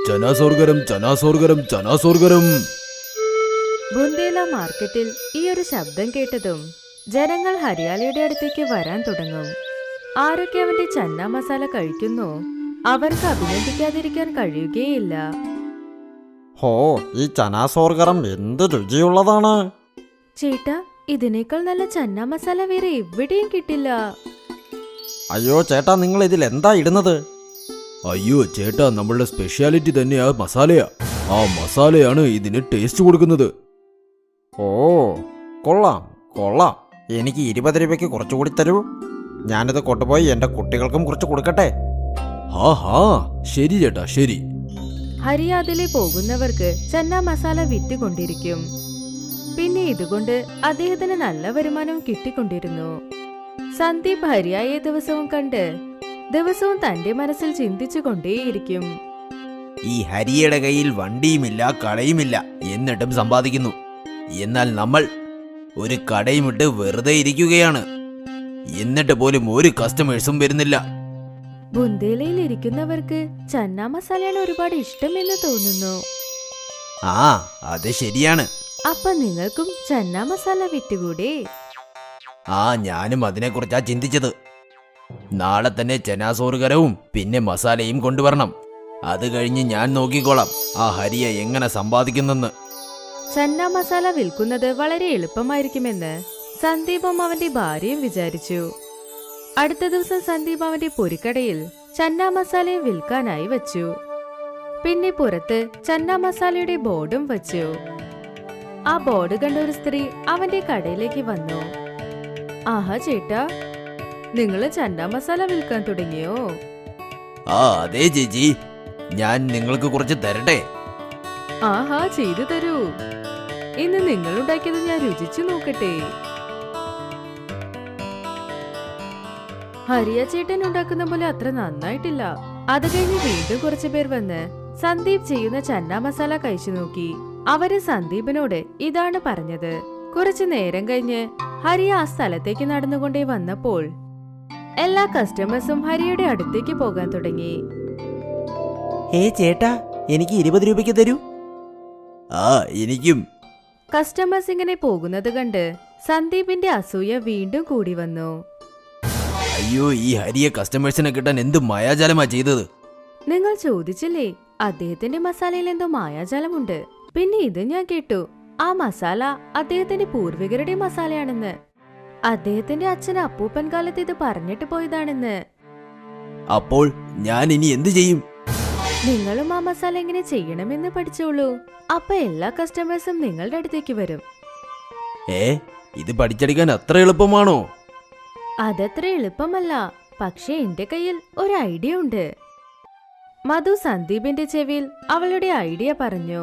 ചനാസോർഗരം ചനാസോർഗരം ചനാസോർഗരം. ബുന്ദേല മാർക്കറ്റിൽ ഈ ഒരു ശബ്ദം കേട്ടതും ജനങ്ങൾ ഹരിയാലയുടെ അടുത്തേക്ക് വരാൻ തുടങ്ങും. ആരൊക്കെ അവന്റെ ചന്ന മസാല കഴിക്കുന്നു അവർക്ക് അഭിനന്ദിക്കാതിരിക്കാൻ കഴിയുകയില്ല. ഹോ, ഈ ചനാസോർഗരം എന്ത് രുചിയുള്ളതാണ്. ചേട്ടാ, ഇതിനേക്കാൾ നല്ല ചന്ന മസാല വേറെ എവിടെയും കിട്ടില്ല. അയ്യോ ചേട്ടാ, നിങ്ങൾ ഇതിൽ എന്താ ഇടുന്നത്? അയ്യോ ചേട്ടാ, നമ്മളുടെ സ്പെഷ്യാലിറ്റി തന്നെ ആ മസാലയാ. ആ മസാലയാണ് ഇതിന് ടേസ്റ്റ് കൊടുക്കുന്നത്. ഓ, കൊള്ളാം കൊള്ളാം. എനിക്ക് 20 രൂപയ്ക്ക് കുറച്ചുകൂടി തരൂ. ഞാനിത് കൊണ്ടുപോയി എൻ്റെ കുട്ടികൾക്കും കുറച്ച് കൊടുക്കട്ടെ. ഹാ ഹാ, ശരി ചേട്ടാ, ശരി. ഹരിയാദിലെ പോകുന്നവർക്ക് ചന്ന മസാല വിറ്റുകൊണ്ടിരിക്കും. പിന്നെ ഇതുകൊണ്ട് അദ്ദേഹത്തിന് നല്ല വരുമാനം കിട്ടിക്കൊണ്ടിരുന്നു. സന്ദീപ് ഹരിയായെ ദിവസവും കണ്ട് ദിവസവും തന്റെ മനസ്സിൽ ചിന്തിച്ചു കൊണ്ടേയിരിക്കും. ഈ ഹരിയുടെ കയ്യിൽ വണ്ടിയുമില്ല കടയുമില്ല, എന്നിട്ടും സമ്പാദിക്കുന്നു. എന്നാൽ നമ്മൾ ഒരു കടയുമിട്ട് വെറുതെ ഇരിക്കുകയാണ്, എന്നിട്ട് പോലും ഒരു കസ്റ്റമേഴ്സും വരുന്നില്ല. ബുന്ദേലയിൽ ഇരിക്കുന്നവർക്ക് ചന്ന മസാലയാണ് ഒരുപാട് ഇഷ്ടമെന്ന് തോന്നുന്നു. ആ, അത് ശരിയാണ്. അപ്പൊ നിങ്ങൾക്കും ചന്ന മസാല വിറ്റുകൂടെ? ആ, ഞാനും അതിനെക്കുറിച്ചാ ചിന്തിച്ചത്. നാളെ തന്നെ ചനാസോറുകരവും പിന്നെ മസാലയും കൊണ്ടുവരണം. അത് കഴിഞ്ഞ് ഞാൻ നോക്കിക്കോളാം ആ ഹരിയ എങ്ങനെ സമ്പാദിക്കുന്നെന്ന്. ചന്ന മസാല വിൽക്കുന്നത് വളരെ എളുപ്പമായിരിക്കുമെന്ന് സന്ദീപും അവന്റെ ഭാര്യയും വിചാരിച്ചു. അടുത്ത ദിവസം സന്ദീപ് അവന്റെ പൊരിക്കടയിൽ ചന്ന മസാലയെ വിൽക്കാനായി വച്ചു. പിന്നെ പുറത്ത് ചന്ന മസാലയുടെ ബോർഡും വച്ചു. ആ ബോർഡ് കണ്ട ഒരു സ്ത്രീ അവന്റെ കടയിലേക്ക് വന്നു. ആഹാ ചേട്ടാ, നിങ്ങള് ചന്ന മസാല വിൽക്കാൻ തുടങ്ങിയോ? ആ അതെ ചേച്ചി, ഞാൻ നിങ്ങൾക്ക് കുറച്ച് തരട്ടെ? ആഹാ, ചെയ്തു തരൂ. ഇന്ന് നിങ്ങൾ ഉണ്ടാക്കിയത് ഞാൻ രുചിച്ചു നോക്കട്ടെ. ഹരിയ ചേട്ടൻ ഉണ്ടാക്കുന്ന പോലെ അത്ര നന്നായിട്ടില്ല. അത് കഴിഞ്ഞ് വീണ്ടും കുറച്ചു പേർ വന്ന് സന്ദീപ് ചെയ്യുന്ന ചന്ന മസാല കഴിച്ചു നോക്കി. അവര് സന്ദീപിനോട് ഇതാണ് പറഞ്ഞത്. കുറച്ചു നേരം കഴിഞ്ഞ് ഹരിയ ആ സ്ഥലത്തേക്ക് നടന്നുകൊണ്ടേ വന്നപ്പോൾ എല്ലാ കസ്റ്റമേഴ്സും ഹരിയുടെ അടുത്തേക്ക് പോകാൻ തുടങ്ങി. ഹേ ചേട്ടാ, എനിക്ക് 20 രൂപയ്ക്ക് തരൂ. ആ, എനിക്കും. കസ്റ്റമേഴ്സ് ഇങ്ങനെ പോകുന്നത് കണ്ട് സന്ദീപിന്റെ അസൂയ വീണ്ടും കൂടി വന്നു. അയ്യോ, ഈ ഹരിയെ കസ്റ്റമേഴ്സിനെ കിട്ടാൻ എന്ത് മായാജാലമാ ചെയ്തത്. നിങ്ങൾ ചോദിച്ചില്ലേ, അദ്ദേഹത്തിന്റെ മസാലയിൽ എന്തോ മായാജാലമുണ്ട്. പിന്നെ ഇത് ഞാൻ കേട്ടു, ആ മസാല അദ്ദേഹത്തിന്റെ പൂർവികരുടെ മസാലയാണെന്ന്. അദ്ദേഹത്തിന്റെ അച്ഛൻ അപ്പൂപ്പൻ കാലത്ത് ഇത് പറഞ്ഞിട്ട് പോയതാണെന്ന്. അപ്പോൾ ഞാൻ ഇനി എന്ത് ചെയ്യും? നിങ്ങളും ആ മസാല എങ്ങനെ ചെയ്യണമെന്ന് പഠിച്ചോളൂ. അപ്പൊ എല്ലാ കസ്റ്റമേഴ്സും നിങ്ങളുടെ അടുത്തേക്ക് വരും. ഇത് പഠിച്ചെടുക്കാൻ അത്ര എളുപ്പമാണോ? അതത്ര എളുപ്പമല്ല, പക്ഷേ എന്റെ കയ്യിൽ ഒരു ഐഡിയ ഉണ്ട്. മധു സന്ദീപിന്റെ ചെവിയിൽ അവളുടെ ഐഡിയ പറഞ്ഞു.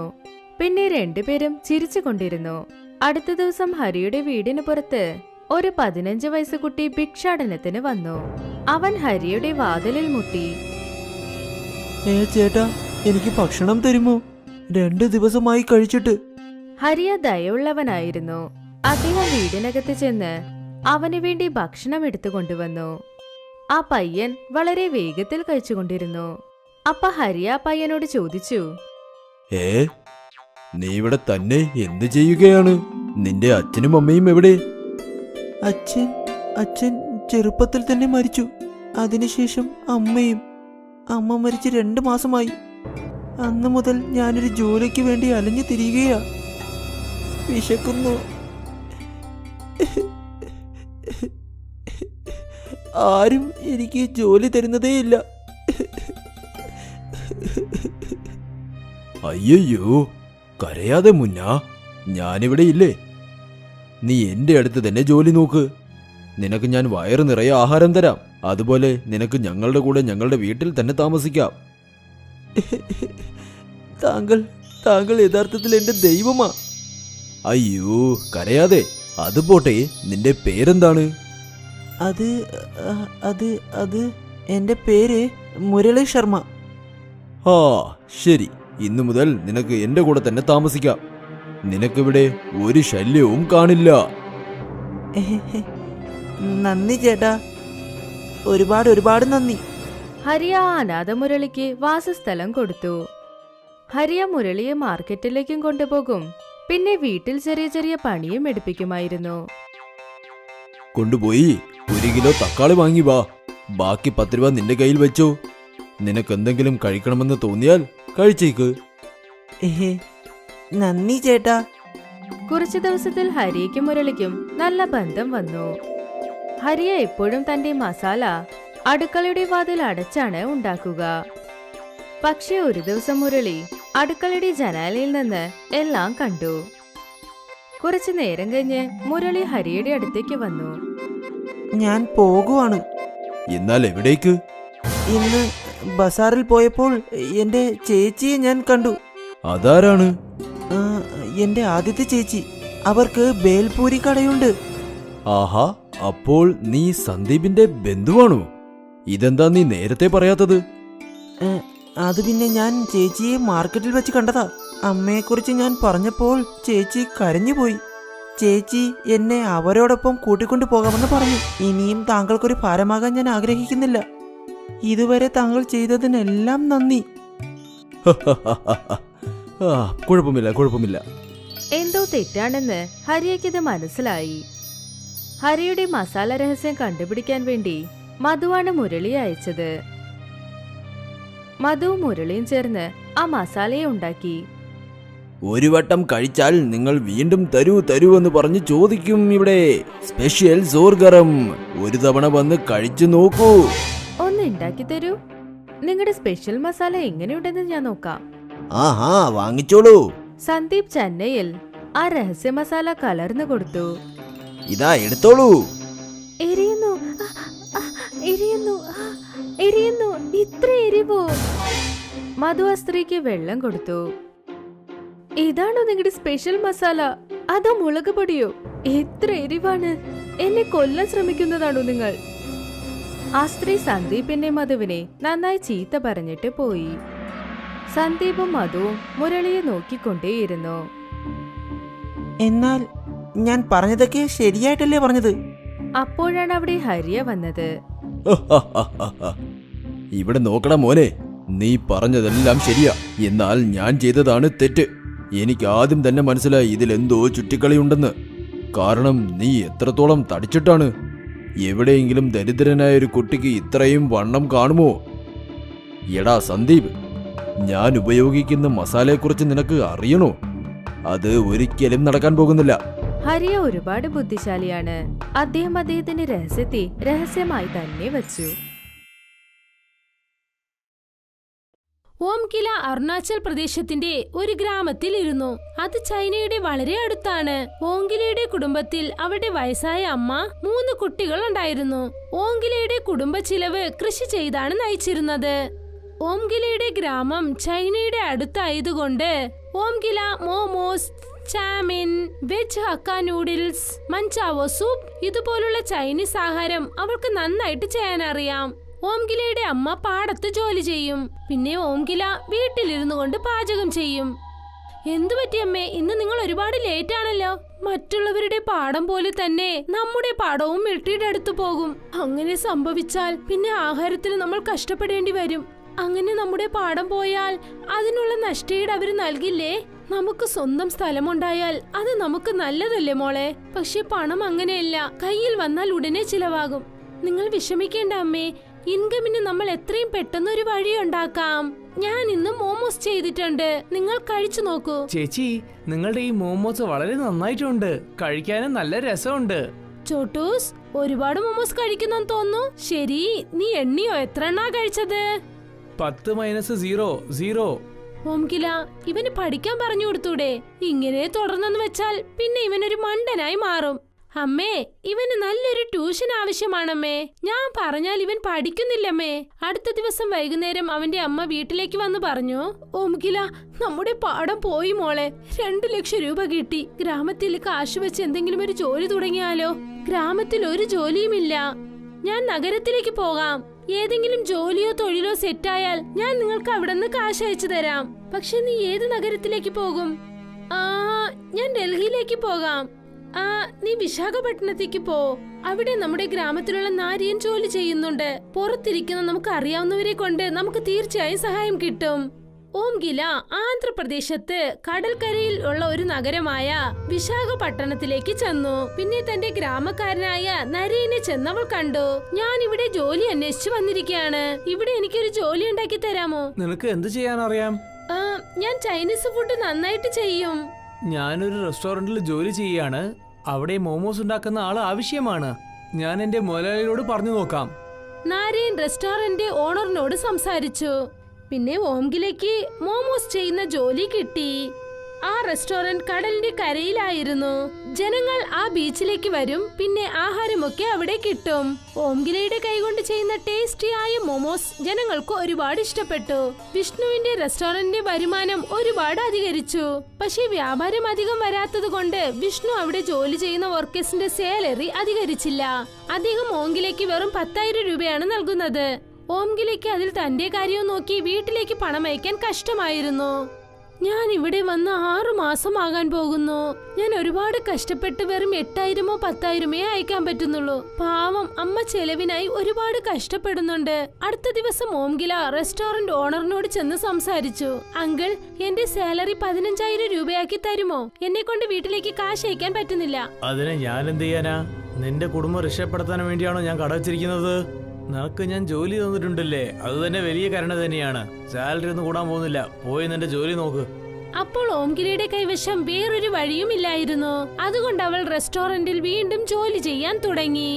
പിന്നെ രണ്ടുപേരും ചിരിച്ചുകൊണ്ടിരുന്നു. അടുത്ത ദിവസം ഹരിയുടെ വീടിന് പുറത്ത് ഒരു 15 വയസ്സുകുട്ടി ഭിക്ഷാടനത്തിന് വന്നു. അവൻ ഹരിയുടെ വാതിലിൽ മുട്ടി. ചേട്ടാ, എനിക്ക് ഭക്ഷണം തരുമോ? 2 ദിവസമായി കഴിച്ചിട്ട്. ഹരിയ ദയുള്ളവനായിരുന്നു. അദ്ദേഹം വീടിനകത്ത് ചെന്ന് അവന് വേണ്ടി ഭക്ഷണം എടുത്തു കൊണ്ടുവന്നു. ആ പയ്യൻ വളരെ വേഗത്തിൽ കഴിച്ചുകൊണ്ടിരുന്നു. അപ്പ ഹരിയ പയ്യനോട് ചോദിച്ചു, നീ ഇവിടെ തന്നെ എന്ത് ചെയ്യുകയാണ്? നിന്റെ അച്ഛനും അമ്മയും എവിടെ? അച്ഛൻ ചെറുപ്പത്തിൽ തന്നെ മരിച്ചു. അതിനുശേഷം അമ്മ മരിച്ച് 2 മാസമായി. അന്ന് മുതൽ ഞാനൊരു ജോലിക്ക് വേണ്ടി അലഞ്ഞു തിരികെയാ. വിശക്കുന്നു. ആരും എനിക്ക് ജോലി തരുന്നതേയില്ല. അയ്യോ, കരയാതെ മുന്നാ, ഞാനിവിടെ ഇല്ലേ? നീ എന്റെ അടുത്ത് തന്നെ ജോലി നോക്ക്. നിനക്ക് ഞാൻ വയറ് നിറയെ ആഹാരം തരാം. അതുപോലെ നിനക്ക് ഞങ്ങളുടെ കൂടെ ഞങ്ങളുടെ വീട്ടിൽ തന്നെ താമസിക്കാം. താങ്കൾ യഥാർത്ഥത്തിൽ എന്റെ ദൈവമാ. അയ്യോ, കരയാതെ. അത് പോട്ടെ, നിന്റെ പേരെന്താണ്? അത് എന്റെ പേര് മുരളി ശർമ്മ. ആ ശരി, ഇന്നു മുതൽ നിനക്ക് എന്റെ കൂടെ തന്നെ താമസിക്കാം. നിനക്കിവിടെ ഒരു ശല്യവും കാണില്ല. നന്ദി ചേട്ടാ, ഒരുപാട് നന്ദി. ഹരിയ അനാഥമുരളിക്ക് വാസസ്ഥലം കൊടുത്തു. ഹരിയ മുരളിയെ മാർക്കറ്റിലേക്കും കൊണ്ടുപോകും. പിന്നെ വീട്ടിൽ ചെറിയ ചെറിയ പണിയും എടുപ്പിക്കുമായിരുന്നു. കൊണ്ടുപോയി 1 കിലോ തക്കാളി വാങ്ങി വാ. ബാക്കി 10 രൂപ നിന്റെ കയ്യിൽ വെച്ചോ. നിനക്ക് എന്തെങ്കിലും കഴിക്കണമെന്ന് തോന്നിയാൽ കഴിച്ചേക്ക്. നന്ദി ചേട്ടാ. കുറച്ചു ദിവസത്തിൽ ഹരിയയ്ക്കും മുരളിക്കും നല്ല ബന്ധം വന്നു. ഹരിയ എപ്പോഴും തന്റെ മസാല അടുക്കളയുടെ വാതിൽ അടച്ചാണ് ഉണ്ടാക്കുക. പക്ഷെ ഒരു ദിവസം മുരളി അടുക്കളയുടെ ജനാലയിൽ നിന്ന് എല്ലാം കണ്ടു. കുറച്ചു നേരം കഴിഞ്ഞ് മുരളി ഹരിയുടെ അടുത്തേക്ക് വന്നു. ഞാൻ പോകുവാണ്. എന്നാൽ എവിടേക്ക്? ഇന്ന് ബസാറിൽ പോയപ്പോൾ എന്റെ ചേച്ചിയെ ഞാൻ കണ്ടു. അതാരാണ്? എന്റെ ആദ്യത്തെ ചേച്ചി. അവർക്ക് ബേൽപൂരി കടയുണ്ട്. ആഹാ, അപ്പോൾ നീ സന്ദീപിന്റെ ബന്ധുവാണോ? ഇതെന്താ നീ നേരത്തെ പറയാത്തത്? അത് പിന്നെ ഞാൻ ചേച്ചിയെ മാർക്കറ്റിൽ വെച്ച് കണ്ടതാ. അമ്മയെക്കുറിച്ച് ഞാൻ പറഞ്ഞപ്പോൾ ചേച്ചി കരഞ്ഞുപോയി. ചേച്ചി എന്നെ അവരോടൊപ്പം കൂട്ടിക്കൊണ്ടു പോകാമെന്ന് പറഞ്ഞു. ഇനിയും താങ്കൾക്കൊരു ഭാരമാകാൻ ഞാൻ ആഗ്രഹിക്കുന്നില്ല. ഇതുവരെ താങ്കൾ ചെയ്തതിനെല്ലാം നന്ദി. കുഴപ്പമില്ല. എന്തോ തെറ്റാണെന്ന് ഹരിയയ്ക്കിത് മനസ്സിലായി. ഹരിയുടെ മസാല രഹസ്യം കണ്ടുപിടിക്കാൻ വേണ്ടി മധുവാണ് മുരളിയെ അയച്ചത്. മധുവും മുരളിയും ചേർന്ന് ആ മസാലയെ ഉണ്ടാക്കി. ഒരു വട്ടം കഴിച്ചാൽ നിങ്ങൾ വീണ്ടും തരൂ എന്ന് പറഞ്ഞ് ചോദിക്കും. ഇവിടെ സ്പെഷ്യൽ സോർഗരം. ഒരു തവണ വന്ന് കഴിച്ചു നോക്കൂ. ഒന്ന് ഉണ്ടാക്കി തരൂ. നിങ്ങളുടെ സ്പെഷ്യൽ മസാല എങ്ങനെയുണ്ടെന്ന് ഞാൻ നോക്കാം. ആഹാ, വാങ്ങിച്ചോളൂ. സന്ദീപ് ചെന്നൈയിൽ ആ രഹസ്യ മസാല കലർന്നു കൊടുത്തു. ഇതാ എടുത്തോളൂ. എരിയുന്നു, എരിയുന്നു, എരിയുന്നു. ഇത്ര എരിവോ? മധു ആ സ്ത്രീക്ക് വെള്ളം കൊടുത്തു. ഇതാണോ നിങ്ങളുടെ സ്പെഷ്യൽ മസാല? അതോ മുളക് പൊടിയോ? എത്ര എരിവാണ്! എന്നെ കൊല്ലാൻ ശ്രമിക്കുന്നതാണോ നിങ്ങൾ? ആ സ്ത്രീ സന്ദീപിന്റെ മധുവിനെ നന്നായി ചീത്ത പറഞ്ഞിട്ട് പോയി. സന്ദീപും മധുവും മുരളിയെ നോക്കിക്കൊണ്ടേയിരുന്നു. എന്നാൽ ഞാൻ പറഞ്ഞതൊക്കെ ശരിയായിട്ടല്ലേ പറഞ്ഞത്? അപ്പോഴാണ് അവിടെ ഹരിയ വന്നത്. ഇവിടെ നോക്കണം മോനെ, നീ പറഞ്ഞതെല്ലാം ശരിയാ. എന്നാൽ ഞാൻ ചെയ്തതാണ് തെറ്റ്. എനിക്ക് ആദ്യം തന്നെ മനസ്സിലായി ഇതിലെന്തോ ചുറ്റിക്കളിയുണ്ടെന്ന്. കാരണം നീ എത്രത്തോളം തടിച്ചിട്ടാണ്. എവിടെയെങ്കിലും ദരിദ്രനായ ഒരു കുട്ടിക്ക് ഇത്രയും വണ്ണം കാണുമോ? എടാ സന്ദീപ്, ഞാൻ ഉപയോഗിക്കുന്ന മസാലയെക്കുറിച്ച് നിനക്ക് അറിയണോ? അത് ഒരിക്കലും നടക്കാൻ പോകുന്നില്ല. ഹരിയ ഒരുപാട് ബുദ്ധിശാലിയാണ്. അദ്ദേഹം അദ്ദേഹത്തിന്റെ രഹസ്യത്തെ രഹസ്യമായി തന്നെ വച്ചു. ഓംകില അരുണാചൽ പ്രദേശത്തിന്റെ ഒരു ഗ്രാമത്തിൽ ഇരുന്നു. അത് ചൈനയുടെ വളരെ അടുത്താണ്. ഓംകിലയുടെ കുടുംബത്തിൽ അവരുടെ വയസ്സായ അമ്മ 3 കുട്ടികൾ ഉണ്ടായിരുന്നു. ഓംകിലയുടെ കുടുംബ ചിലവ് കൃഷി ചെയ്താണ് നയിച്ചിരുന്നത്. ഓംകിലയുടെ ഗ്രാമം ചൈനയുടെ അടുത്തായതുകൊണ്ട് Omkila momos, chowmein, veg hakka noodles, manchow soup ഇതുപോലുള്ള ചൈനീസ് ആഹാരം അവൾക്ക് നന്നായിട്ട് ചെയ്യാൻ അറിയാം. ഓംകിലയുടെ അമ്മ പാടത്ത് ജോലി ചെയ്യും. പിന്നെ ഓംകില വീട്ടിലിരുന്നു കൊണ്ട് പാചകം ചെയ്യും. എന്തു പറ്റിയമ്മേ, ഇന്ന് നിങ്ങൾ ഒരുപാട് ലേറ്റ് ആണല്ലോ. മറ്റുള്ളവരുടെ പാടം പോലെ തന്നെ നമ്മുടെ പാടവും മിലിട്ടറിയുടെ അടുത്ത് പോകും. അങ്ങനെ സംഭവിച്ചാൽ പിന്നെ ആഹാരത്തിന് നമ്മൾ കഷ്ടപ്പെടേണ്ടി വരും. അങ്ങനെ നമ്മുടെ പാടം പോയാൽ അതിനുള്ള നഷ്ടീട് അവര് നൽകില്ലേ? നമുക്ക് സ്വന്തം സ്ഥലമുണ്ടായാൽ അത് നമുക്ക് നല്ലതല്ലേ മോളെ? പക്ഷെ പണം അങ്ങനെയല്ല, കയ്യിൽ വന്നാൽ ഉടനെ ചിലവാകും. നിങ്ങൾ വിഷമിക്കേണ്ട അമ്മേ. ഇൻകമിന് നമ്മൾ എത്രയും പെട്ടെന്ന് ഒരു വഴി ഉണ്ടാക്കാം. ഞാൻ ഇന്ന് മോമോസ് ചെയ്തിട്ടുണ്ട്, നിങ്ങൾ കഴിച്ചു നോക്കൂ. ചേച്ചി, നിങ്ങളുടെ ഈ മോമോസ് വളരെ നന്നായിട്ടുണ്ട്. കഴിക്കാനും നല്ല രസമുണ്ട്. ചോട്ടൂസ്, ഒരുപാട് മോമോസ് കഴിക്കുന്നെന്ന് തോന്നുന്നു. ശരി, നീ എണ്ണിയോ? എത്ര എണ്ണാ കഴിച്ചത്? 10 - 0 ഓംകില, ഇവന് പഠിക്കാൻ പറഞ്ഞു കൊടുത്തൂടെ? ഇങ്ങനെ തുടർന്നെന്ന് വെച്ചാൽ പിന്നെ ഇവനൊരു മണ്ടനായി മാറും. അമ്മേ, ഇവന് നല്ലൊരു ട്യൂഷൻ ആവശ്യമാണമ്മേ. ഞാൻ പറഞ്ഞാൽ ഇവൻ പഠിക്കുന്നില്ലമ്മേ. അടുത്ത ദിവസം വൈകുന്നേരം അവന്റെ അമ്മ വീട്ടിലേക്ക് വന്ന് പറഞ്ഞു, ഓംകില, നമ്മുടെ പാടം പോയി മോളെ. 2 ലക്ഷം രൂപ കിട്ടി. ഗ്രാമത്തിൽ കാശ് വെച്ച് എന്തെങ്കിലും ഒരു ജോലി തുടങ്ങിയാലോ? ഗ്രാമത്തിൽ ഒരു ജോലിയുമില്ല. ഞാൻ നഗരത്തിലേക്ക് പോകാം. ഏതെങ്കിലും ജോലിയോ തൊഴിലോ സെറ്റായാൽ ഞാൻ നിങ്ങൾക്ക് അവിടെ നിന്ന് കാശ് അയച്ചു തരാം. പക്ഷെ നീ ഏത് നഗരത്തിലേക്ക് പോകും? ഞാൻ ഡൽഹിയിലേക്ക് പോകാം. നീ വിശാഖപട്ടണത്തേക്ക് പോ. അവിടെ നമ്മുടെ ഗ്രാമത്തിലുള്ള നാരിയൻ ജോലി ചെയ്യുന്നുണ്ട്. പുറത്തിരിക്കുന്ന നമുക്ക് അറിയാവുന്നവരെ കൊണ്ട് നമുക്ക് തീർച്ചയായും സഹായം കിട്ടും. ഓംഗില ആന്ധ്രാപ്രദേശത്ത് കടൽക്കരയിൽ ഉള്ള ഒരു നഗരമായ വിശാഖപട്ടണത്തിലേക്ക് ചെന്നു. പിന്നെ തന്റെ ഗ്രാമക്കാരനായ നരേനെ ചെന്നവൾ കണ്ടു. ഞാൻ ഇവിടെ ജോലി അന്വേഷിച്ചു വന്നിരിക്കുകയാണ്. ഇവിടെ എനിക്കൊരു ജോലി ഉണ്ടാക്കി തരാമോ? നിനക്ക് എന്ത് ചെയ്യാനറിയാം? ഞാൻ ചൈനീസ് ഫുഡ് നന്നായിട്ട് ചെയ്യും. ഞാനൊരു റെസ്റ്റോറന്റിൽ ജോലി ചെയ്യാണ്. അവിടെ മോമോസ് ഉണ്ടാക്കുന്ന ആൾ ആവശ്യമാണ്. ഞാൻ എന്റെ മുതലാളിയോട് പറഞ്ഞു നോക്കാം. നാരായൺ റെസ്റ്റോറന്റ് ഓണറിനോട് സംസാരിച്ചു. പിന്നെ ഓംഗിലേക്ക് മോമോസ് ചെയ്യുന്ന ജോലി കിട്ടി. ആ റെസ്റ്റോറന്റ് കടലിന്റെ കരയിലായിരുന്നു. ജനങ്ങൾ ആ ബീച്ചിലേക്ക് വരും. പിന്നെ ആഹാരമൊക്കെ അവിടെ കിട്ടും. ഓംഗിലയുടെ കൈകൊണ്ട് ചെയ്യുന്ന ടേസ്റ്റിയായ മോമോസ് ജനങ്ങൾക്ക് ഒരുപാട് ഇഷ്ടപ്പെട്ടു. വിഷ്ണുവിന്റെ റെസ്റ്റോറന്റിന്റെ വരുമാനം ഒരുപാട് അധികരിച്ചു. പക്ഷേ വ്യാപാരം അധികം വരാത്തത് കൊണ്ട് വിഷ്ണു അവിടെ ജോലി ചെയ്യുന്ന വർക്കേഴ്സിന്റെ സാലറി അധികരിച്ചില്ല. അദ്ദേഹം ഓംഗിലേക്ക് വെറും 10,000 രൂപയാണ് നൽകുന്നത്. ഓംഗിലേക്ക് അതിൽ തന്റെ കാര്യവും നോക്കി വീട്ടിലേക്ക് പണം അയക്കാൻ കഷ്ടമായിരുന്നു. ഞാൻ ഇവിടെ വന്ന് 6 മാസമാകാൻ പോകുന്നു. ഞാൻ ഒരുപാട് കഷ്ടപ്പെട്ട് വെറും 8,000-ഓ 10,000-മേ അയക്കാൻ പറ്റുന്നുള്ളൂ. പാവം അമ്മ ചെലവിനായി ഒരുപാട് കഷ്ടപ്പെടുന്നുണ്ട്. അടുത്ത ദിവസം ഓംഗില റെസ്റ്റോറന്റ് ഓണറിനോട് ചെന്ന് സംസാരിച്ചു. അങ്കിൾ, എന്റെ സാലറി 15,000 രൂപയാക്കി തരുമോ? എന്നെ കൊണ്ട് വീട്ടിലേക്ക് കാശ് അയക്കാൻ പറ്റുന്നില്ല. അതിനെ ഞാൻ എന്ത് ചെയ്യാനാ? നിന്റെ കുടുംബം രക്ഷപ്പെടുത്താൻ വേണ്ടിയാണോ ഞാൻ കട വെച്ചിരിക്കുന്നത്? നിനക്ക് ഞാൻ ജോലി തന്നിട്ടുണ്ടല്ലേ, അത് തന്നെ വലിയ കരുണ തന്നെയാണ്. സാലറി ഒന്നും കൂടാൻ പോകുന്നില്ല. പോയി നിന്റെ ജോലി നോക്ക്. അപ്പോൾ ഓംഗിലയുടെ കൈവശം വേറൊരു വഴിയുമില്ലായിരുന്നു. അതുകൊണ്ട് അവൾ റെസ്റ്റോറന്റിൽ വീണ്ടും ജോലി ചെയ്യാൻ തുടങ്ങി.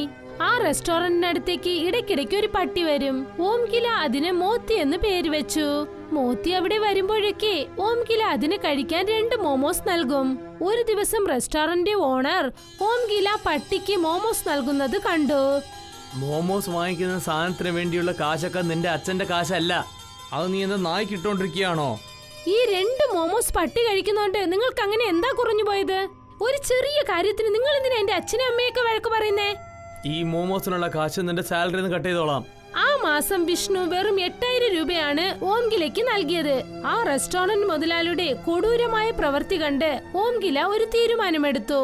ആ റെസ്റ്റോറന്റിനടുത്തേക്ക് ഇടയ്ക്കിടയ്ക്ക് ഒരു പട്ടി വരും. ഓംഗില അതിന് മോത്തി എന്ന് പേര് വെച്ചു. മോത്തി അവിടെ വരുമ്പോഴൊക്കെ ഓംഗില അതിന് കഴിക്കാൻ 2 മോമോസ് നൽകും. ഒരു ദിവസം റെസ്റ്റോറന്റ് ഓണർ ഓംഗില പട്ടിക്ക് മോമോസ് നൽകുന്നത് കണ്ടു. മോമോസ് വാങ്ങിക്കുന്ന സാധനത്തിന് വേണ്ടിയുള്ള കാശൊക്കെ നിന്റെ അച്ഛന്റെ കാശല്ല. അത് നീ എന്താ നായ്ക്ക് ഇട്ടോണ്ടിരിക്കുകയാണോ? ഈ 2 മോമോസ് പട്ടി കഴിക്കുന്നോണ്ട് നിങ്ങൾക്ക് അങ്ങനെ എന്താ കുറഞ്ഞു പോയത്? ഒരു ചെറിയ കാര്യത്തിന് നിങ്ങൾ എന്തിനാ എന്റെ അച്ഛനും അമ്മയൊക്കെ വഴക്ക് പറയുന്നേ? ഈ മോമോസിനുള്ള കാശ് നിന്റെ സാലറി നിന്ന് കട്ട് ചെയ്തോളാം. ആ മാസം വിഷ്ണു വെറും 8,000 രൂപയാണ് ഓംഗിലയ്ക്ക് നൽകിയത്. ആ റെസ്റ്റോറന്റ് മുതലാളിയുടെ കൊടൂരമായ പ്രവൃത്തി കണ്ട് ഓംഗില ഒരു തീരുമാനമെടുത്തു.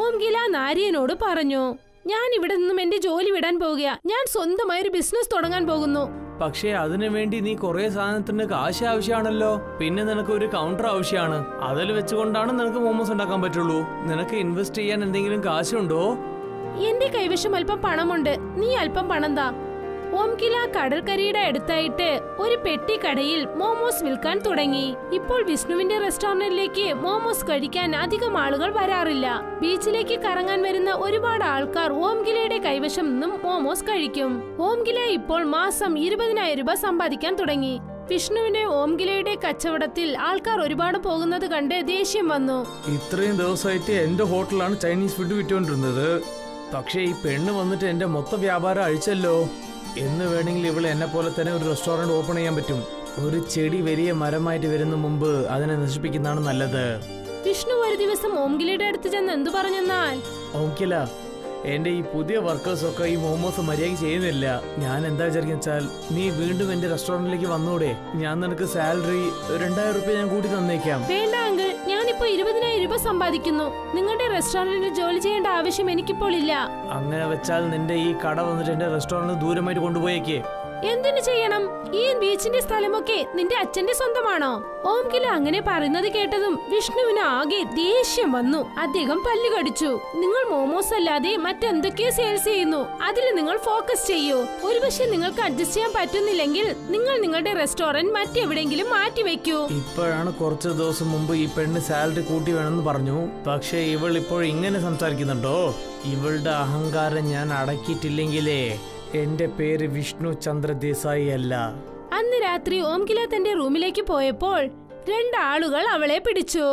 ഓംഗില നാരായണനോട് പറഞ്ഞു, ഞാൻ ഇവിടെ നിന്നും എന്റെ ജോലി വിടാൻ പോവുക. ഞാൻ സ്വന്തമായി ഒരു ബിസിനസ് തുടങ്ങാൻ പോകുന്നു. പക്ഷേ അതിനു വേണ്ടി നീ കുറെ സാധനത്തിന് കാശ് ആവശ്യമാണല്ലോ. പിന്നെ നിനക്ക് ഒരു കൗണ്ടർ ആവശ്യമാണ്. അതിൽ വെച്ചുകൊണ്ടാണ് നിനക്ക് മോമോസ് ഉണ്ടാക്കാൻ പറ്റുള്ളൂ. നിനക്ക് ഇൻവെസ്റ്റ് ചെയ്യാൻ എന്തെങ്കിലും കാശുണ്ടോ? എന്റെ കൈവശം അല്പം പണമുണ്ട്. നീ അല്പം പണം താ. ഓംഗില കടൽക്കരയുടെ അടുത്തായിട്ട് ഒരു പെട്ടി കടയിൽ മോമോസ് വിൽക്കാൻ തുടങ്ങി. ഇപ്പോൾ വിഷ്ണുവിന്റെ റെസ്റ്റോറന്റിലേക്ക് മോമോസ് കഴിക്കാൻ അധികം ആളുകൾ വരാറില്ല. ബീച്ചിലേക്ക് കറങ്ങാൻ വരുന്ന ഒരുപാട് ആൾക്കാർ ഓംഗിലയുടെ കൈവശം നിന്നും മോമോസ് കഴിക്കും. ഓംഗില ഇപ്പോൾ മാസം 20,000 രൂപ സമ്പാദിക്കാൻ തുടങ്ങി. വിഷ്ണുവിന്റെ ഓംഗിലയുടെ കച്ചവടത്തിൽ ആൾക്കാർ ഒരുപാട് പോകുന്നത് കണ്ട് ദേഷ്യം വന്നു. ഇത്രയും ദിവസമായിട്ട് എന്റെ ഹോട്ടലാണ് ചൈനീസ് ഫുഡ് വിറ്റുകൊണ്ടിരുന്നത്. പക്ഷേ ഈ പെണ്ണ് വന്നിട്ട് എന്റെ മൊത്തം വ്യാപാരം അഴിച്ചല്ലോ. എന്ന് വേണമെങ്കിൽ ഇവള് എന്നെ പോലെ തന്നെ ഒരു റെസ്റ്റോറന്റ് ഓപ്പൺ ചെയ്യാൻ പറ്റും. ഒരു ചെടി വലിയ മരമായിട്ട് വരുന്ന മുമ്പ് അതിനെ നശിപ്പിക്കുന്നതാണ് നല്ലത്. വിഷ്ണു ഒരു ദിവസം ഓംഗിലയുടെ അടുത്ത് ചെന്ന് എന്തു പറഞ്ഞെന്നാൽ, ഓംഗില, എന്റെ ഈ പുതിയ വർക്കേഴ്സൊക്കെ ഈ മോമോസ് മര്യാദയ്ക്ക് ചെയ്യുന്നില്ല. ഞാൻ എന്താ വിചാരിക്കുന്ന വെച്ചാൽ നീ വീണ്ടും എന്റെ റെസ്റ്റോറന്റിലേക്ക് വന്നൂടെ? ഞാൻ നിനക്ക് സാലറി 2,000 രൂപ ഞാൻ കൂട്ടി തന്നേക്കാം. വേണ്ട അങ്കിൾ, ഞാനിപ്പോ 20,000 രൂപ സമ്പാദിക്കുന്നു. നിങ്ങളുടെ റെസ്റ്റോറന്റിൽ ജോലി ചെയ്യേണ്ട ആവശ്യം എനിക്കിപ്പോൾ ഇല്ല. അങ്ങനെ വെച്ചാൽ നിന്റെ ഈ കട വന്നിട്ട് എന്റെ റെസ്റ്റോറന്റ് ദൂരമായിട്ട് കൊണ്ടുപോയേക്കേ. എന്തിനു ചെയ്യണം? ഈ ബീച്ചിന്റെ സ്ഥലമൊക്കെ നിന്റെ അച്ഛന്റെ സ്വന്തമാണോ? ഓംഗില അങ്ങനെ പറയുന്നത് കേട്ടതും വിഷ്ണുവിന് ആകെ ദേഷ്യം വന്നു. അദ്ദേഹം പല്ല് കടിച്ചു. നിങ്ങൾ മോമോസ് അല്ലാതെ മറ്റെന്തൊക്കെയോ സെയിൽസ് ചെയ്യുന്നു. അതിൽ നിങ്ങൾ ഫോക്കസ് ചെയ്യൂ. ഒരുപക്ഷെ നിങ്ങൾക്ക് അഡ്ജസ്റ്റ് ചെയ്യാൻ പറ്റുന്നില്ലെങ്കിൽ നിങ്ങൾ നിങ്ങളുടെ റെസ്റ്റോറന്റ് മറ്റെവിടെയെങ്കിലും മാറ്റി വെക്കൂ. ഇപ്പോഴാണ് കുറച്ച് ദിവസം മുമ്പ് ഈ പെണ്ണ് സാലറി കൂട്ടി വേണമെന്ന് പറഞ്ഞു. പക്ഷെ ഇവൾ ഇപ്പോൾ ഇങ്ങനെ സംസാരിക്കുന്നുണ്ടോ? ഇവളുടെ അഹങ്കാരം ഞാൻ അടക്കിയിട്ടില്ലെങ്കിലേ എന്റെ പേര് വിഷ്ണു ചന്ദ്ര ദേശായി അല്ല. അന്ന് രാത്രി ഓംഗില തന്റെ റൂമിലേക്ക് പോയപ്പോൾ 2 ആളുകൾ അവളെ പിടിച്ചു.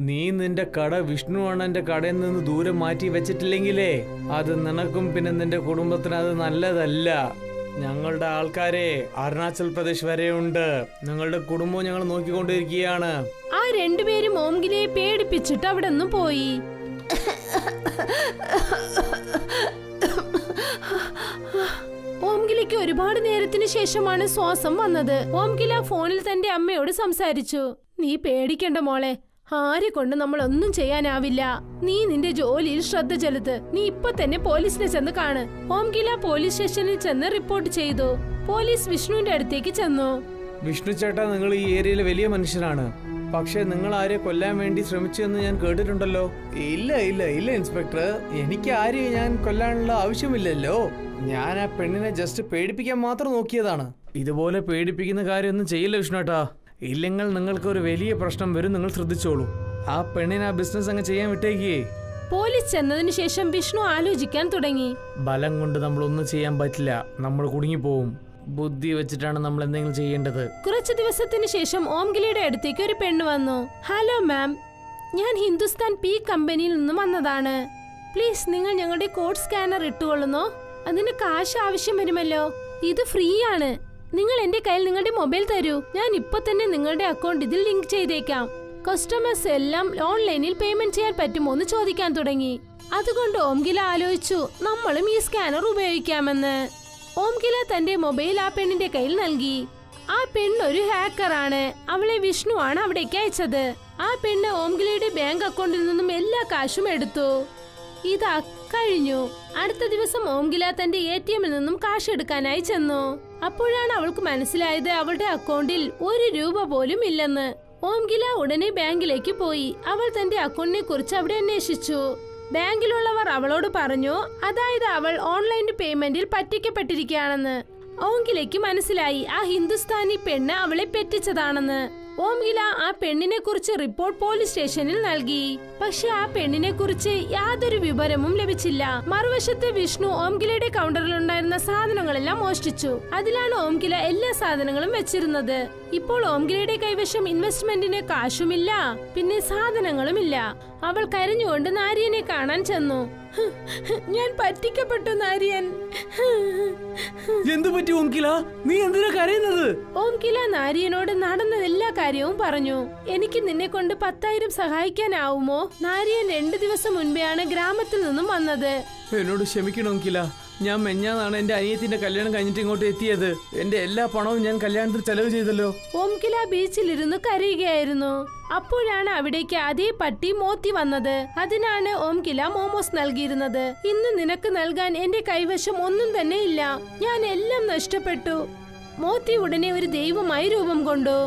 നീ നിന്റെ കട വിഷ്ണു അണ്ണന്റെ കടയിൽ നിന്ന് ദൂരെ മാറ്റി വെച്ചിട്ടില്ലെങ്കിലേ അത് നിനക്കും പിന്നെ നിന്റെ കുടുംബത്തിന് അത് നല്ലതല്ല. ഞങ്ങളുടെ ആൾക്കാരെ അരുണാചൽ പ്രദേശ് വരെ ഉണ്ട്. നിങ്ങളുടെ കുടുംബവും ഞങ്ങൾ നോക്കിക്കൊണ്ടിരിക്കുകയാണ്. ആ 2 പേരും ഓംഗിലയെ പേടിപ്പിച്ചിട്ട് അവിടെ നിന്ന് പോയി. ഓംഗിലയ്ക്ക് ഒരുപാട് നേരത്തിന് ശേഷമാണ് ശ്വാസം വന്നത്. ഓംഗില ഫോണിൽ തന്റെ അമ്മയോട് സംസാരിച്ചു. നീ പേടിക്കണ്ട മോളെ, ആരെ കൊണ്ട് നമ്മളൊന്നും ചെയ്യാനാവില്ല. നീ നിന്റെ ജോലിയിൽ ശ്രദ്ധ ചെലുത്ത്. നീ ഇപ്പൊ തന്നെ പോലീസിനെ ചെന്ന് കാണ്. ഓംഗില പോലീസ് സ്റ്റേഷനിൽ ചെന്ന് റിപ്പോർട്ട് ചെയ്തു. പോലീസ് വിഷ്ണുവിന്റെ അടുത്തേക്ക് ചെന്നു. വിഷ്ണു ചേട്ടാ, നിങ്ങൾ ഈ ഏരിയയിലെ വലിയ മനുഷ്യനാണ്. പക്ഷെ നിങ്ങൾ ആരെ കൊല്ലാൻ വേണ്ടി ശ്രമിച്ചെന്ന് ഞാൻ കേട്ടിട്ടുണ്ടല്ലോ. ഇല്ല ഇല്ല ഇല്ല ഇൻസ്പെക്ടർ, എനിക്ക് ആരെയും ഞാൻ കൊല്ലാനുള്ള ആവശ്യമില്ലല്ലോ. ഞാൻ ആ പെണ്ണിനെ ജസ്റ്റ് പേടിപ്പിക്കാൻ മാത്രം നോക്കിയതാണ്. ഇതുപോലെ പേടിപ്പിക്കുന്ന കാര്യമൊന്നും ചെയ്യില്ല വിഷ്ണുട്ടാ. ഇല്ലെങ്കിൽ നിങ്ങൾക്ക് ഒരു വലിയ പ്രശ്നം വരും. നിങ്ങൾ ശ്രദ്ധിച്ചോളൂ. ആ പെണ്ണിനെ ആ ബിസിനസ് അങ്ങ് ചെയ്യാൻ വിട്ടേക്കേ. പോലീസ് ചെന്നതിന് ശേഷം വിഷ്ണു ആലോചിക്കാൻ തുടങ്ങി. ബലം കൊണ്ട് നമ്മൾ ഒന്നും ചെയ്യാൻ പറ്റില്ല. നമ്മൾ കുടുങ്ങിപ്പോവും. ബുദ്ധി വെച്ചിട്ടാണ് നമ്മൾ എന്തെങ്കിലും ചെയ്യേണ്ടത്. കുറച്ചു ദിവസത്തിന് ശേഷം ഓംഗിലയുടെ അടുത്തേക്ക് ഒരു പെണ്ണ് വന്നു. ഹലോ മാം, ഞാൻ ഹിന്ദുസ്ഥാൻ പി കമ്പനിയിൽ നിന്നും വന്നതാണ്. പ്ലീസ് നിങ്ങൾ ഞങ്ങളുടെ കോഡ് സ്കാനർ ഇട്ടുകൊള്ളുന്നോ? അതിന് കാശ് ആവശ്യം വരുമല്ലോ. ഇത് ഫ്രീ ആണ്. നിങ്ങൾ എന്റെ കയ്യിൽ നിങ്ങളുടെ മൊബൈൽ തരൂ. ഞാൻ ഇപ്പൊ തന്നെ നിങ്ങളുടെ അക്കൗണ്ട് ഇതിൽ ലിങ്ക് ചെയ്തേക്കാം. കസ്റ്റമേഴ്സ് എല്ലാം ഓൺലൈനിൽ പേയ്മെന്റ് ചെയ്യാൻ പറ്റുമോ എന്ന് ചോദിക്കാൻ തുടങ്ങി. അതുകൊണ്ട് ഓംഗില ആലോചിച്ചു നമ്മളും ഈ സ്കാനർ ഉപയോഗിക്കാമെന്ന്. ഓംഗില തന്റെ മൊബൈൽ ആ പെണ്ണിന്റെ കയ്യിൽ നൽകി. ആ പെണ്ണ് ഒരു ഹാക്കറാണ്. അവളെ വിഷ്ണു ആണ് അവിടേക്ക് അയച്ചത്. ആ പെണ്ണ് ഓംഗിലയുടെ ബാങ്ക് അക്കൗണ്ടിൽ നിന്നും എല്ലാ കാശും എടുത്തു. ഇതാ കഴിഞ്ഞു. അടുത്ത ദിവസം ഓംഗില തന്റെ ATM-ൽ നിന്നും കാശ് എടുക്കാനായി ചെന്നു. അപ്പോഴാണ് അവൾക്ക് മനസ്സിലായത് അവളുടെ അക്കൗണ്ടിൽ 1 രൂപ പോലും ഇല്ലെന്ന്. ഓംഗില ഉടനെ ബാങ്കിലേക്ക് പോയി. അവൾ തന്റെ അക്കൗണ്ടിനെ കുറിച്ച് അവിടെ അന്വേഷിച്ചു. ബാങ്കിലുള്ളവർ അവളോട് പറഞ്ഞു, അതായത് അവൾ ഓൺലൈൻ പേയ്മെന്റിൽ പറ്റിക്കപ്പെട്ടിരിക്കുകയാണെന്ന്. ഓംഗിലയ്ക്ക് മനസ്സിലായി ആ ഹിന്ദുസ്ഥാനി പെണ്ണ് അവളെ പറ്റിച്ചതാണെന്ന്. ഓംഗില ആ പെണ്ണിനെ കുറിച്ച് റിപ്പോർട്ട് പോലീസ് സ്റ്റേഷനിൽ നൽകി. പക്ഷെ ആ പെണ്ണിനെ കുറിച്ച് യാതൊരു വിവരവും ലഭിച്ചില്ല. മറുവശത്ത് വിഷ്ണു ഓംഗിലയുടെ കൗണ്ടറിൽ ഉണ്ടായിരുന്ന സാധനങ്ങളെല്ലാം മോഷ്ടിച്ചു. അതിലാണ് ഓംഗില എല്ലാ സാധനങ്ങളും വെച്ചിരുന്നത്. ഇപ്പോൾ ഓംഗിലയുടെ കൈവശം ഇൻവെസ്റ്റ്മെന്റിന് കാശുമില്ല, പിന്നെ സാധനങ്ങളുമില്ല. അവൾ കരഞ്ഞുകൊണ്ട് നാരിയനെ കാണാൻ ചെന്നു. ഞാൻ പറ്റിക്കപ്പെട്ടു നാരിയൻ. എന്തു പറ്റി ഓംകില? നീ എന്തിനാ കരയുന്നത്? ഓംകില നാരിയനോട് നടന്ന എല്ലാ കാര്യവും പറഞ്ഞു. എനിക്ക് നിന്നെ കൊണ്ട് 10,000 സഹായിക്കാനാവുമോ? നാരിയൻ 2 ദിവസം മുൻപെയാണ് ഗ്രാമത്തിൽ നിന്നും വന്നത്. എന്നോട് ക്ഷമിക്കണം ഓംകില. ഞാൻ മെഞ്ഞാന്നാണ് എന്റെ അനിയത്തിന്റെ കല്യാണം കഴിഞ്ഞിട്ട് ഇങ്ങോട്ട് എത്തിയത്. എന്റെ എല്ലാ പണവും ഞാൻ കല്യാണത്തിൽ ചെലവ് ചെയ്തല്ലോ. ഓംകില ബീച്ചിലിരുന്ന് കരയുകയായിരുന്നു. അപ്പോഴാണ് അവിടേക്ക് അതേ പട്ടി മോത്തി വന്നത്. അതിനാണ് ഓംകില മോമോസ് നൽകിയിരുന്നത്. ഇന്ന് നിനക്ക് നൽകാൻ എന്റെ കൈവശം ഒന്നും തന്നെ ഇല്ല. ഞാൻ എല്ലാം നഷ്ടപ്പെട്ടു. മോത്തി ഉടനെ ഒരു ദൈവമായി രൂപം കൊണ്ടു.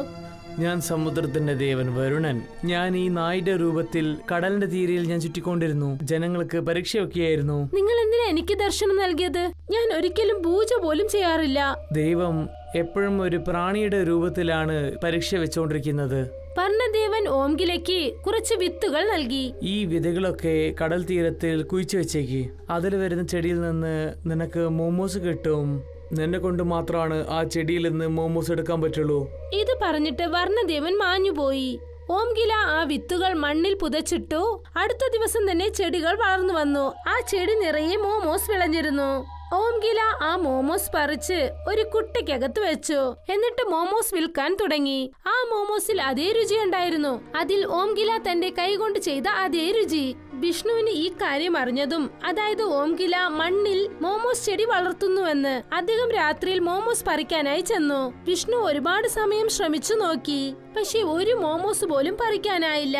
ഞാൻ സമുദ്രത്തിന്റെ ദേവൻ വരുണൻ. ഞാൻ ഈ നായുടെ രൂപത്തിൽ കടലിന്റെ തീരയിൽ ഞാൻ ചുറ്റിക്കൊണ്ടിരുന്നു. ജനങ്ങൾക്ക് പരീക്ഷയൊക്കെയായിരുന്നു. നിങ്ങൾ എന്തിനാ എനിക്ക് ദർശനം നൽകിയത്? ഞാൻ ഒരിക്കലും പൂജ പോലും ചെയ്യാറില്ല. ദൈവം എപ്പോഴും ഒരു പ്രാണിയുടെ രൂപത്തിലാണ് പരീക്ഷ വെച്ചുകൊണ്ടിരിക്കുന്നത്. വർണ്ണദേവൻ ഓംകിലയ്ക്ക് കുറച്ച് വിത്തുകൾ നൽകി. ഈ വിതകളൊക്കെ കടൽ തീരത്തിൽ കുഴിച്ചു വെച്ചേക്ക്. അതിൽ വരുന്ന ചെടിയിൽ നിന്ന് നിനക്ക് മോമോസ് കിട്ടും. നിന്നെ കൊണ്ട് മാത്രമാണ് ആ ചെടിയിൽ നിന്ന് മോമോസ് എടുക്കാൻ പറ്റുള്ളൂ. ഇത് പറഞ്ഞിട്ട് വർണ്ണദേവൻ മാഞ്ഞുപോയി. ഓംകില ആ വിത്തുകൾ മണ്ണിൽ പുതച്ചിട്ടു. അടുത്ത ദിവസം തന്നെ ചെടികൾ വളർന്നു വന്നു. ആ ചെടി നിറയെ മോമോസ് വിളഞ്ഞിരുന്നു. ഓംകില ആ മോമോസ് പറിച്ച് ഒരു കുട്ടയ്ക്കകത്ത് വെച്ചു. എന്നിട്ട് മോമോസ് വിൽക്കാൻ തുടങ്ങി. ആ മോമോസിൽ അതേ രുചി ഉണ്ടായിരുന്നു. അതിൽ ഓംകില തന്റെ കൈകൊണ്ട് ചെയ്ത അതേ രുചി. വിഷ്ണുവിന് ഈ കാര്യം അറിഞ്ഞതും, അതായത് ഓംകില മണ്ണിൽ മോമോസ് ചെടി വളർത്തുന്നുവെന്ന്, അദ്ദേഹം രാത്രിയിൽ മോമോസ് പറിക്കാനായി ചെന്നു. വിഷ്ണു ഒരുപാട് സമയം ശ്രമിച്ചു നോക്കി. പക്ഷെ ഒരു മോമോസ് പോലും പറിക്കാനായില്ല.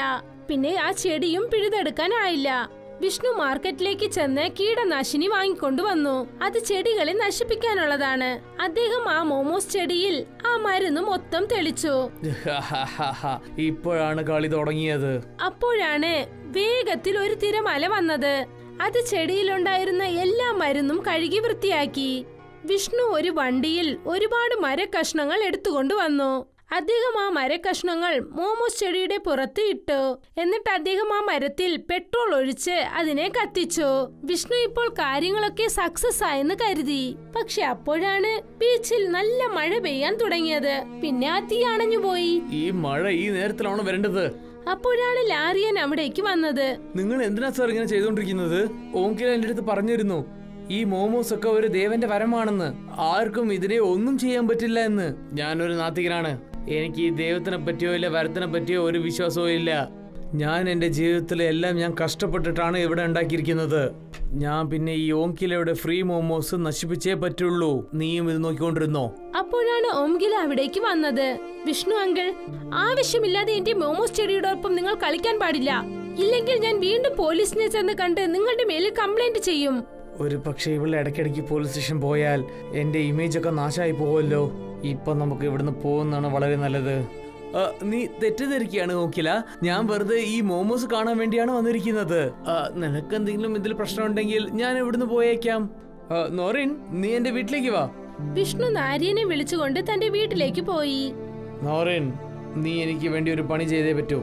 പിന്നെ ആ ചെടിയും പിഴുതെടുക്കാനായില്ല. വിഷ്ണു മാർക്കറ്റിലേക്ക് ചെന്ന് കീടനാശിനി വാങ്ങിക്കൊണ്ടുവന്നു. അത് ചെടികളെ നശിപ്പിക്കാനുള്ളതാണ്. അദ്ദേഹം ആ മോമോസ് ചെടിയിൽ ആ മരുന്ന് മൊത്തം തെളിച്ചു. ഇപ്പോഴാണ് കളി തുടങ്ങിയത്. അപ്പോഴാണ് വേഗത്തിൽ ഒരു തിരമാല വന്നത്. അത് ചെടിയിലുണ്ടായിരുന്ന എല്ലാ മരുന്നും കഴുകി വൃത്തിയാക്കി. വിഷ്ണു ഒരു വണ്ടിയിൽ ഒരുപാട് മരക്കഷ്ണങ്ങൾ എടുത്തുകൊണ്ടുവന്നു. അദ്ദേഹം ആ മരക്കഷ്ണങ്ങൾ മോമോസ് ചെടിയുടെ പുറത്ത് ഇട്ടു. എന്നിട്ട് അദ്ദേഹം ആ മരത്തിൽ പെട്രോൾ ഒഴിച്ച് അതിനെ കത്തിച്ചു. വിഷ്ണു ഇപ്പോൾ കാര്യങ്ങളൊക്കെ സക്സസ് ആയെന്ന് കരുതി. പക്ഷെ അപ്പോഴാണ് ബീച്ചിൽ നല്ല മഴ പെയ്യാൻ തുടങ്ങിയത്. പിന്നെ ആ തീ അണഞ്ഞുപോയി. ഈ മഴ ഈ നേരത്തിലാണ് വരേണ്ടത്. അപ്പോഴാണ് ലാരിയൻ അവിടേക്ക് വന്നത്. നിങ്ങൾ എന്തിനാ സാർ ഇങ്ങനെ ചെയ്തോണ്ടിരിക്കുന്നത്? ഓംകില എന്റെ അടുത്ത് പറഞ്ഞിരുന്നു ഈ മോമോസ് ഒക്കെ ഒരു ദേവന്റെ വരമാണെന്ന്. ആർക്കും ഇതിനെ ഒന്നും ചെയ്യാൻ പറ്റില്ല എന്ന്. ഞാനൊരു നാത്തികനാണ്. എനിക്ക് ഈ ദൈവത്തിനെ പറ്റിയോ ഇല്ല വരത്തിനെ പറ്റിയോ ഒരു വിശ്വാസവും ഇല്ല. ഞാൻ എൻ്റെ ജീവിതത്തിലെ എല്ലാം ഞാൻ കഷ്ടപ്പെട്ടിട്ടാണ് ഇവിടെ ഉണ്ടാക്കിയിരിക്കുന്നത്. ഞാൻ പിന്നെ ഈ ഓംകിലയുടെ ഫ്രീ മോമോസ് നശിപ്പിച്ചേ പറ്റുള്ളൂ. നീയും ഇത് നോക്കിക്കൊണ്ടിരുന്നോ? അപ്പോഴാണ് ഓംകില അവിടേക്ക് വന്നത്. വിഷ്ണു അങ്കിൾ, ആവശ്യമില്ലാതെ എന്റെ മോമോസ് ചെടിയോടൊപ്പം നിങ്ങൾ കളിക്കാൻ പാടില്ല. ഇല്ലെങ്കിൽ ഞാൻ വീണ്ടും പോലീസിനെ ചെന്ന് കണ്ട് നിങ്ങളുടെ മേലിൽ കംപ്ലൈന്റ് ചെയ്യും. ഒരു പക്ഷേ ഇവളെ ഇടയ്ക്കിടയ്ക്ക് പോലീസ് സ്റ്റേഷൻ പോയാൽ എന്റെ ഇമേജ് ഒക്കെ നാശമായി പോവല്ലോ. ഇപ്പൊ നമുക്ക് ഇവിടുന്ന് പോകുന്നതാണ് വളരെ നല്ലത്. നീ തെറ്റിദ്ധരിക്കുകയാണ് ഓങ്കില. ഞാൻ വെറുതെ ഈ മോമോസ് കാണാൻ വേണ്ടിയാണ് വന്നിരിക്കുന്നത്. നിനക്ക് എന്തെങ്കിലും ഇതിൽ പ്രശ്നമുണ്ടെങ്കിൽ ഞാൻ ഇവിടുന്ന് പോയേക്കാം. നോറിൻ, നീ എന്റെ വീട്ടിലേക്ക് വാ. വിഷ്ണു നാരിയനെ വിളിച്ചുകൊണ്ട് തന്റെ വീട്ടിലേക്ക് പോയി. നോറിൻ, നീ എനിക്ക് വേണ്ടി ഒരു പണി ചെയ്തേ പറ്റൂ.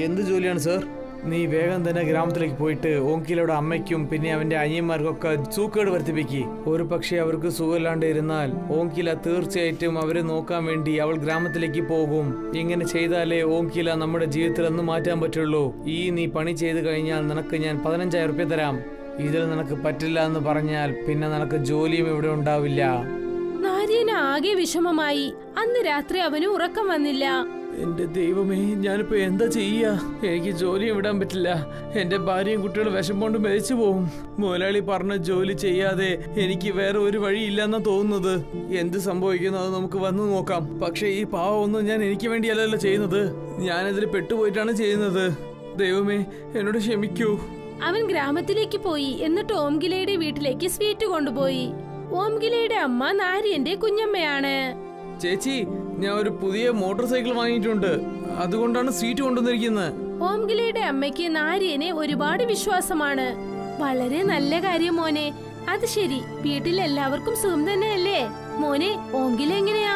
എന്ത് ജോലിയാണ് സർ? നീ വേഗം തന്നെ ഗ്രാമത്തിലേക്ക് പോയിട്ട് ഓങ്കിലയുടെ അമ്മയ്ക്കും പിന്നെ അവന്റെ അനിയന്മാർക്കൊക്കെ സൂക്കേട് വർദ്ധിപ്പിക്ക്. ഒരു പക്ഷേ അവർക്ക് സുഖമില്ലാണ്ട് ഇരുന്നാൽ ഓങ്കില തീർച്ചയായിട്ടും അവരെ നോക്കാൻ വേണ്ടി അവൾ ഗ്രാമത്തിലേക്ക് പോകും. ഇങ്ങനെ ചെയ്താലേ ഓങ്കില നമ്മുടെ ജീവിതത്തിൽ ഒന്ന് മാറ്റാൻ പറ്റുള്ളൂ. നീ പണി ചെയ്ത് കഴിഞ്ഞാൽ നിനക്ക് ഞാൻ 15,000 രൂപ തരാം. ഇതിൽ നിനക്ക് പറ്റില്ല എന്ന് പറഞ്ഞാൽ പിന്നെ നിനക്ക് ജോലിയും ഇവിടെ ഉണ്ടാവില്ല. നാരിയന് ആകെ വിഷമമായി. അന്ന് രാത്രി അവന് ഉറക്കം വന്നില്ല. എന്റെ ദൈവമേ, ഞാനിപ്പോ എന്താ ചെയ്യാ? എനിക്ക് ജോലിയും വിടാൻ പറ്റില്ല. എന്റെ ഭാര്യയും കുട്ടികളും വിഷം കൊണ്ട് മരിച്ചു പോവും. മുതലാളി പറഞ്ഞ ജോലി ചെയ്യാതെ എനിക്ക് വേറെ ഒരു വഴിയില്ലെന്നാ തോന്നുന്നത്. എന്ത് സംഭവിക്കുന്നു അത് നമുക്ക് വന്നു നോക്കാം. പക്ഷെ ഈ പാവമൊന്നും ഞാൻ എനിക്ക് വേണ്ടിയല്ലല്ലോ ചെയ്യുന്നത്. ഞാനതിൽ പെട്ടുപോയിട്ടാണ് ചെയ്യുന്നത്. ദൈവമേ, എന്നോട് ക്ഷമിക്കൂ. അവൻ ഗ്രാമത്തിലേക്ക് പോയി. എന്നിട്ട് ഓംകിലയുടെ വീട്ടിലേക്ക് സ്വീറ്റ് കൊണ്ടുപോയി. ഓംകിലയുടെ അമ്മ നാരിയന്റെ കുഞ്ഞമ്മയാണ്. ചേച്ചി, ഞാൻ ഒരു പുതിയ മോട്ടോർ സൈക്കിൾ വാങ്ങിയിട്ടുണ്ട്. അതുകൊണ്ടാണ് സ്വീറ്റ് കൊണ്ടുവന്നിരിക്കുന്നത്. ഓംകിലയുടെ അമ്മയ്ക്ക് നാരിയനെ ഒരുപാട് വിശ്വാസമാണ്. വളരെ നല്ല കാര്യം മോനെ. അത് ശരി, വീട്ടിൽ എല്ലാവർക്കും സുഖം തന്നെയല്ലേ മോനെ? ഓംകില എങ്ങനെയാ?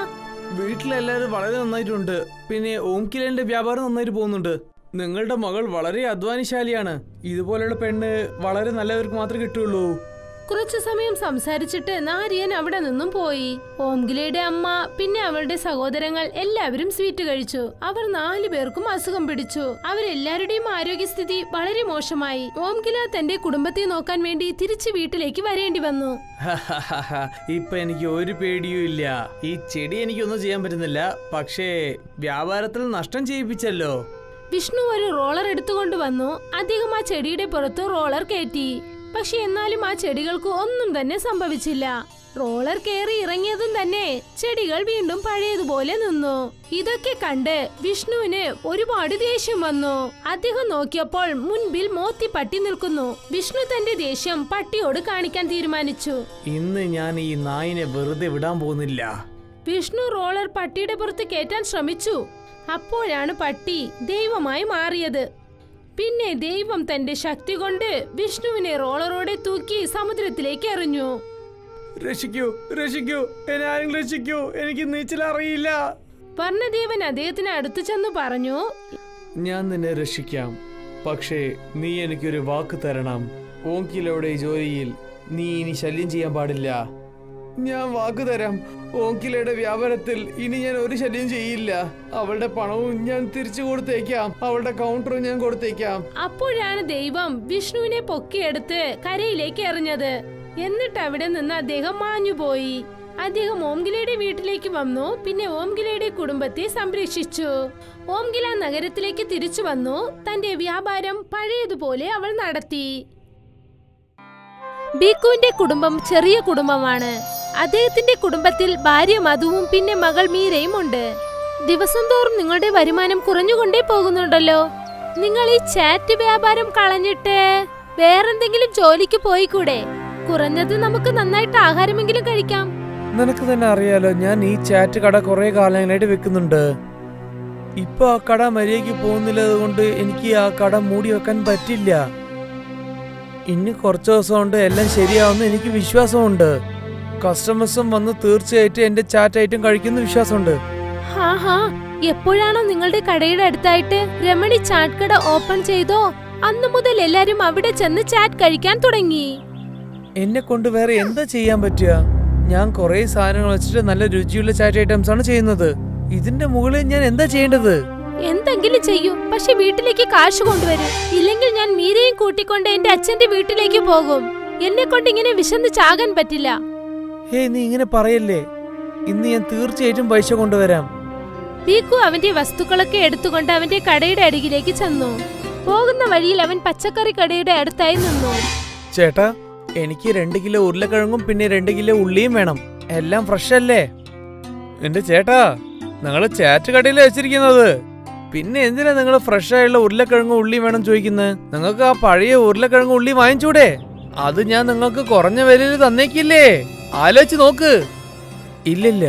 വീട്ടിലെല്ലാവരും വളരെ നന്നായിട്ടുണ്ട്. പിന്നെ ഓംകിലന്റെ വ്യാപാരം നന്നായിട്ട് പോകുന്നുണ്ട്. നിങ്ങളുടെ മകൾ വളരെ അധ്വാനശാലിയാണ്. ഇതുപോലുള്ള പെണ്ണ് വളരെ നല്ലവർക്ക് മാത്രമേ കിട്ടുള്ളൂ. കുറച്ചു സമയം സംസാരിച്ചിട്ട് നാരിയൻ അവിടെ നിന്നും പോയി. ഓംകിലയുടെ അമ്മ പിന്നെ അവളുടെ സഹോദരങ്ങൾ എല്ലാവരും സ്വീറ്റ് കഴിച്ചു. അവർ 4 പേർക്കും അസുഖം പിടിച്ചു. അവരെല്ലാവരുടെയും ആരോഗ്യസ്ഥിതി വളരെ മോശമായി. ഓംകില തന്റെ കുടുംബത്തെ നോക്കാൻ വേണ്ടി തിരിച്ചു വീട്ടിലേക്ക് വരേണ്ടി വന്നു. ഇപ്പൊ എനിക്ക് ഒരു പേടിയും ഇല്ല. ഈ ചെടി എനിക്കൊന്നും ചെയ്യാൻ പറ്റുന്നില്ല. പക്ഷേ വ്യാപാരത്തിൽ നഷ്ടം ചെയ്യിപ്പിച്ചല്ലോ. വിഷ്ണു ഒരു റോളർ എടുത്തുകൊണ്ട് വന്നു. അദ്ദേഹം ആ ചെടിയുടെ പുറത്ത് റോളർ കയറ്റി. പക്ഷെ എന്നാലും ആ ചെടികൾക്ക് ഒന്നും തന്നെ സംഭവിച്ചില്ല. റോളർ കയറി ഇറങ്ങിയതും തന്നെ ചെടികൾ വീണ്ടും പഴയതുപോലെ നിന്നു. ഇതൊക്കെ കണ്ട് വിഷ്ണുവിന് ഒരുപാട് ദേഷ്യം വന്നു. അദ്ദേഹം നോക്കിയപ്പോൾ മുൻപിൽ മോത്തി പട്ടി നിൽക്കുന്നു. വിഷ്ണു തന്റെ ദേഷ്യം പട്ടിയോട് കാണിക്കാൻ തീരുമാനിച്ചു. ഇന്ന് ഞാൻ ഈ നായിനെ വെറുതെ വിടാൻ പോകുന്നില്ല. വിഷ്ണു റോളർ പട്ടിയുടെ പുറത്ത് കയറ്റാൻ ശ്രമിച്ചു. അപ്പോഴാണ് പട്ടി ദൈവമായി മാറിയത്. പിന്നെ ദൈവം തന്റെ ശക്തി കൊണ്ട് വിഷ്ണുവിനെ റോളറോടെ തൂക്കി സമുദ്രത്തിലേക്ക് എറിഞ്ഞു. രക്ഷിക്കൂ, രക്ഷിക്കൂ, എന്നെ ആരെങ്കിലും രക്ഷിക്കൂ, എനിക്ക് നീച്ചലറിയില്ല. വർണ്ണദേവൻ അദ്ദേഹത്തിന് അടുത്തു ചെന്നു പറഞ്ഞു, ഞാൻ നിന്നെ രക്ഷിക്കാം. പക്ഷേ നീ എനിക്കൊരു വാക്ക് തരണം. ഓങ്കിലയുടെ ജോലിയിൽ നീ ഇനി ശല്യം ചെയ്യാൻ പാടില്ല. ഞാൻ വാക്ക് തരാം. ഓങ്കിലയുടെ വ്യാപാരത്തിൽ ഇനി ഞാൻ ഒരു ശല്യം ചെയ്യില്ല. അവളുടെ പണവും ഞാൻ തിരിച്ചു കൊടുത്തേക്കാം. അവളുടെ കൗണ്ടറും ഞാൻ കൊടുത്തേക്കാം. അപ്പോഴാണ് ദൈവം വിഷ്ണുവിനെ പൊക്കിയെടുത്ത് കരയിലേക്ക് എറിഞ്ഞത്. എന്നിട്ട് അവിടെ നിന്ന് അദ്ദേഹം മാഞ്ഞുപോയി. അദ്ദേഹം ഓംകിലയുടെ വീട്ടിലേക്ക് വന്നു. പിന്നെ ഓംകിലയുടെ കുടുംബത്തെ സംരക്ഷിച്ചു. ഓംകില നഗരത്തിലേക്ക് തിരിച്ചു വന്നു. തന്റെ വ്യാപാരം പഴയതുപോലെ അവൾ നടത്തി. ബീക്കുവിന്റെ കുടുംബം ചെറിയ കുടുംബമാണ്. അദ്ദേഹത്തിന്റെ കുടുംബത്തിൽ ഭാര്യ മധുവും പിന്നെ മകൾ മീരയും ഉണ്ട്. ദിവസം തോറും നിങ്ങളുടെ വരുമാനം കുറഞ്ഞുകൊണ്ടേ പോകുന്നുണ്ടല്ലോ. നിങ്ങൾ ഈ ചാറ്റ് വ്യാപാരം കളഞ്ഞിട്ട് വേറെന്തെങ്കിലും ജോലിക്ക് പോയിക്കൂടെ? കുറഞ്ഞത് നമുക്ക് നന്നായിട്ട് ആഹാരമെങ്കിലും കഴിക്കാം. നിനക്ക് തന്നെ അറിയാലോ, ഞാൻ ഈ ചാറ്റ് കട കുറെ കാലങ്ങളായിട്ട് വെക്കുന്നുണ്ട്. ഇപ്പൊ ആ കട മര്യാദയ്ക്ക് പോകുന്നില്ലത് കൊണ്ട് എനിക്ക് ആ കട മൂടി വെക്കാൻ പറ്റില്ല. ഇനി കുറച്ച് ദിവസം കൊണ്ട് എല്ലാം ശരിയാവുന്ന എനിക്ക് വിശ്വാസമുണ്ട്. കസ്റ്റമേഴ്സും വന്ന് തീർച്ചയായിട്ടും എന്റെ ചാറ്റ് ഐറ്റം കഴിക്കുന്ന വിശ്വാസമുണ്ട്. എപ്പോഴാണോ നിങ്ങളുടെ കടയുടെ അടുത്തായിട്ട് രമണി ചാറ്റ് കട ഓപ്പൺ ചെയ്തോ അന്നു മുതൽ എല്ലാരും അവിടെ ചെന്ന് ചാറ്റ് കഴിക്കാൻ തുടങ്ങി. എന്നെ കൊണ്ട് വേറെ എന്താ ചെയ്യാൻ പറ്റുക? ഞാൻ കുറെ സാധനങ്ങൾ വെച്ചിട്ട് നല്ല രുചിയുള്ള ചാറ്റ് ഐറ്റംസ് ആണ് ചെയ്യുന്നത്. ഇതിന്റെ മുകളിൽ ഞാൻ എന്താ ചെയ്യേണ്ടത്? എന്തെങ്കിലും ചെയ്യൂ, പക്ഷെ വീട്ടിലേക്ക് കാശ് കൊണ്ടുവരും. ഇല്ലെങ്കിൽ ഞാൻ മീരയും കൂട്ടിക്കൊണ്ട് എന്റെ അച്ഛന്റെ വീട്ടിലേക്ക് പോകും. എന്നെ കൊണ്ട് ഇങ്ങനെ വിശന്ന് ചാകാൻ പറ്റില്ല. നീ ഇങ്ങനെ പറയല്ലേ. ഇന്ന് ഞാൻ തീർച്ചയായിട്ടും പൈസ കൊണ്ടുവരാം. ബീക്കു അവന്റെ വസ്തുക്കളൊക്കെ എടുത്തുകൊണ്ട് അവന്റെ കടയുടെ അരികിലേക്ക് ചെന്നു. പോകുന്ന വഴിയിൽ അവൻ പച്ചക്കറി കടയുടെ അടുത്തായി നിന്നു. ചേട്ടാ, എനിക്ക് 2 കിലോ ഉരുളക്കിഴങ്ങും പിന്നെ 2 കിലോ ഉള്ളിയും വേണം. എല്ലാം ഫ്രഷ് അല്ലേ? എന്റെ ചേട്ടാ, നിങ്ങള് ചാറ്റ് കടയിൽ വെച്ചിരിക്കുന്നത്. പിന്നെ എന്തിനാ നിങ്ങൾ ഫ്രഷ് ആയുള്ള ഉരുളക്കിഴങ്ങും ഉള്ളിയും വേണം ചോദിക്കുന്നത്? നിങ്ങൾക്ക് ആ പഴയ ഉരുളക്കിഴങ്ങും ഉള്ളി വാങ്ങിച്ചൂടെ? അത് ഞാൻ നിങ്ങൾക്ക് കുറഞ്ഞ വിലയിൽ തന്നേക്കില്ലേ? ആലോചിച്ച് നോക്ക്. ഇല്ലില്ല,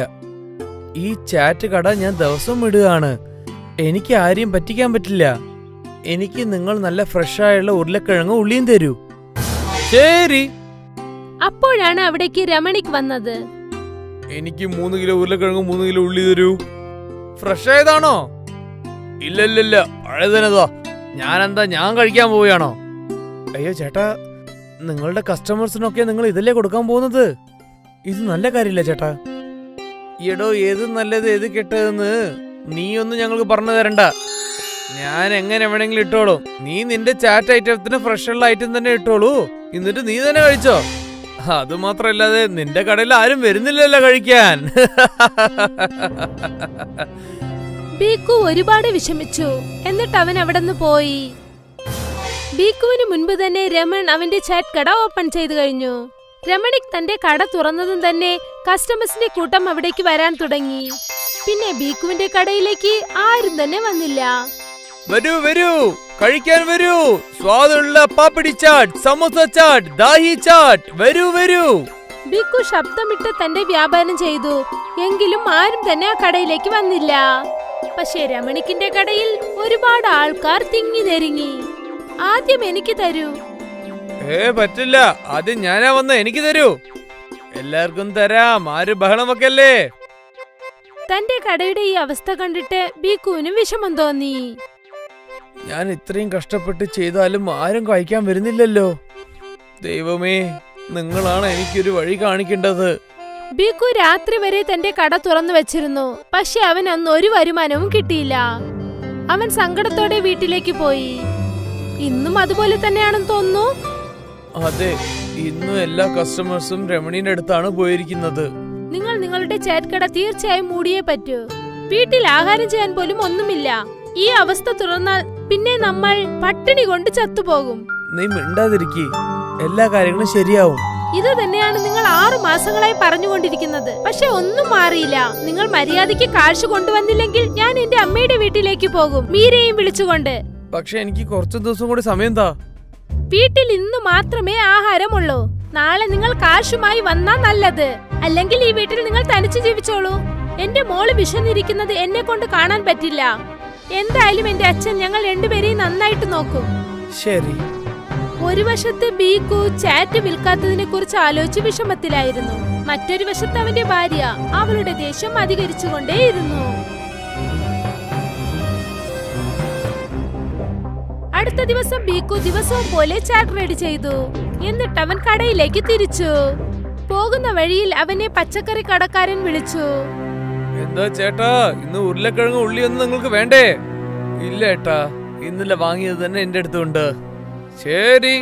ഈ ചാറ്റ് കട ഞാൻ ദിവസം ഇടുകയാണ്. എനിക്ക് ആരെയും പറ്റിക്കാൻ പറ്റില്ല. എനിക്ക് നിങ്ങൾ നല്ല ഫ്രഷായുള്ള ഉരുളക്കിഴങ്ങ് ഉള്ളിയും തരൂ. ശരി. അപ്പോഴാണ് അവിടേക്ക് രമണിക് വന്നത്. എനിക്ക് 3 കിലോ ഉരുളക്കിഴങ്ങ് 3 കിലോ ഉള്ളി തരൂ. ഫ്രഷ് ആയതാണോ? ഇല്ല പഴയതനതാ. ഞാൻ കഴിക്കാൻ പോവുകയാണോ? അയ്യോ ചേട്ടാ, നിങ്ങളുടെ കസ്റ്റമേഴ്സിനൊക്കെ നിങ്ങൾ ഇതല്ലേ കൊടുക്കാൻ പോകുന്നത്? ഇത് നല്ല കാര്യമില്ല ചേട്ടാ. എടോ, ഏത് നല്ലത് ഏത് കെട്ടതെന്ന് നീ ഒന്നും ഞങ്ങൾക്ക് പറഞ്ഞു തരണ്ട. ഞാൻ എങ്ങനെ വേണമെങ്കിലും ഇട്ടോളൂ. നീ നിന്റെ ചാറ്റ് ഐറ്റത്തിന് ഫ്രഷുള്ള ഐറ്റം തന്നെ ഇട്ടോളൂ. എന്നിട്ട് നീ തന്നെ കഴിച്ചോ. അത് മാത്രല്ലാതെ നിന്റെ കടയിൽ ആരും വരുന്നില്ലല്ലോ കഴിക്കാൻ. ബീക്കു ഒരുപാട് വിഷമിച്ചു. എന്നിട്ട് അവൻ അവിടെ നിന്ന് പോയി. ബീക്കുവിന് മുൻപ് തന്നെ രമൺ അവന്റെ ചാറ്റ് കട ഓപ്പൺ ചെയ്തു കഴിഞ്ഞു. രമണിക് തന്റെ കട തുറന്നതും തന്നെ കസ്റ്റമേഴ്സിന്റെ കൂട്ടം അവിടേക്ക് വരാൻ തുടങ്ങി. പിന്നെ ബീക്കുവിന്റെ കടയിലേക്ക് ആരും തന്നെ വന്നില്ല. വരൂ കഴിക്കാൻ വരൂ. സ്വാദുള്ള പാപ്പടി ചാട്ട്, സമോസ ചാട്ട്, ദാഹി ചാട്ട്. വരൂ. ബീക്കു ശബ്ദമിട്ട് തന്റെ വ്യാപാരം ചെയ്തു. എങ്കിലും ആരും തന്നെ ആ കടയിലേക്ക് വന്നില്ല. പക്ഷേ രമണിക്കിന്റെ കടയിൽ ഒരുപാട് ആൾക്കാർ തിങ്ങി നെരുങ്ങി. ആദ്യം എനിക്ക് തരൂ. പറ്റില്ല. ആദ്യം ഞാനാ വന്ന, എനിക്ക് തരൂ. എല്ലാവർക്കും തരാം. ആര് ബഹളം വെക്കല്ലേ. തന്റെ കടയുടെ ഈ അവസ്ഥ കണ്ടിട്ട് ബീക്കുവിന് വിഷമം തോന്നി. ഞാൻ ഇത്രയും കഷ്ടപ്പെട്ട് ചെയ്താലും ആരും കഴിക്കാൻ വരുന്നില്ലല്ലോ. ദൈവമേ, നിങ്ങളാണ് എനിക്കൊരു വഴി കാണിക്കേണ്ടത്. ബീക്കു രാത്രി വരെ തന്റെ കട തുറന്നു വെച്ചിരുന്നു. പക്ഷെ അവൻ അന്ന് ഒരു വരുമാനവും കിട്ടിയില്ല. അവൻ സങ്കടത്തോടെ വീട്ടിലേക്ക് പോയി. ഇന്നും അതുപോലെ തന്നെയാണെന്ന് തോന്നുന്നു. അതെ, ഇന്നും എല്ലാ കസ്റ്റമേഴ്സും രമണീന്റെ അടുത്താണ് പോയിരിക്കുന്നത്. നിങ്ങൾ നിങ്ങളുടെ ചാറ്റ് കട തീർച്ചയായും മൂടിയേ പറ്റൂ. വീട്ടിൽ ആഹാരം ചെയ്യാൻ പോലും ഒന്നുമില്ല. ഈ അവസ്ഥ തുടർന്നാൽ പിന്നെ നമ്മൾ പട്ടിണി കൊണ്ട് ചത്തുപോകും. നീ മിണ്ടാതിരിക്കി, എല്ലാ കാര്യങ്ങളും ശരിയാവും. ഇത് തന്നെയാണ് നിങ്ങൾ 6 മാസങ്ങളായി പറഞ്ഞുകൊണ്ടിരിക്കുന്നത്. പക്ഷെ ഒന്നും മാറിയില്ല. നിങ്ങൾ മര്യാദയ്ക്ക് കാശ് കൊണ്ടുവന്നില്ലെങ്കിൽ ഞാൻ എന്റെ അമ്മയുടെ വീട്ടിലേക്ക് പോകും, മീരയും വിളിച്ചുകൊണ്ട്. പക്ഷെ എനിക്ക് കുറച്ചു ദിവസം കൂടി സമയം താ. വീട്ടിൽ ഇന്ന് മാത്രമേ ആഹാരമുള്ളൂ. നാളെ നിങ്ങൾ കാശുമായി വന്നാ നല്ലത്. അല്ലെങ്കിൽ ഈ വീട്ടിൽ നിങ്ങൾ തനിച്ച് ജീവിച്ചോളൂ. എന്റെ മോള് വിശന്നിരിക്കുന്നത് എന്നെ കൊണ്ട് കാണാൻ പറ്റില്ല. എന്തായാലും എന്റെ അച്ഛൻ ഞങ്ങൾ രണ്ടുപേരെയും നന്നായിട്ട് നോക്കും. ശരി. ഒരു വശത്ത് ബീക്കു ചാറ്റ് വിൽക്കാത്തതിനെ കുറിച്ച് ആലോചിച്ച് വിഷമത്തിലായിരുന്നു. മറ്റൊരു വശത്ത് അവന്റെ ഭാര്യ അവളുടെ ദേഷ്യം അധികരിച്ചുകൊണ്ടേയിരുന്നു. അടുത്ത ദിവസം ബീക്കു ദിവസവും പോലെ ചാറ്റ് റെഡി ചെയ്തു. എന്നിട്ട് അവൻ കടയിലേക്ക് തിരിച്ചു. പോകുന്ന വഴിയിൽ അവനെ പച്ചക്കറി കടക്കാരൻ വിളിച്ചു. എന്താ ചേട്ടാ, ഇന്ന് ഉരുളക്കിഴങ്ങ് ഉള്ളിയൊന്നും നിങ്ങൾക്ക് വേണ്ടേ? ഇല്ല ഏട്ടാ, ഇന്നലെ വാങ്ങിയത് തന്നെ എന്റെ അടുത്തുണ്ട്. ശരി.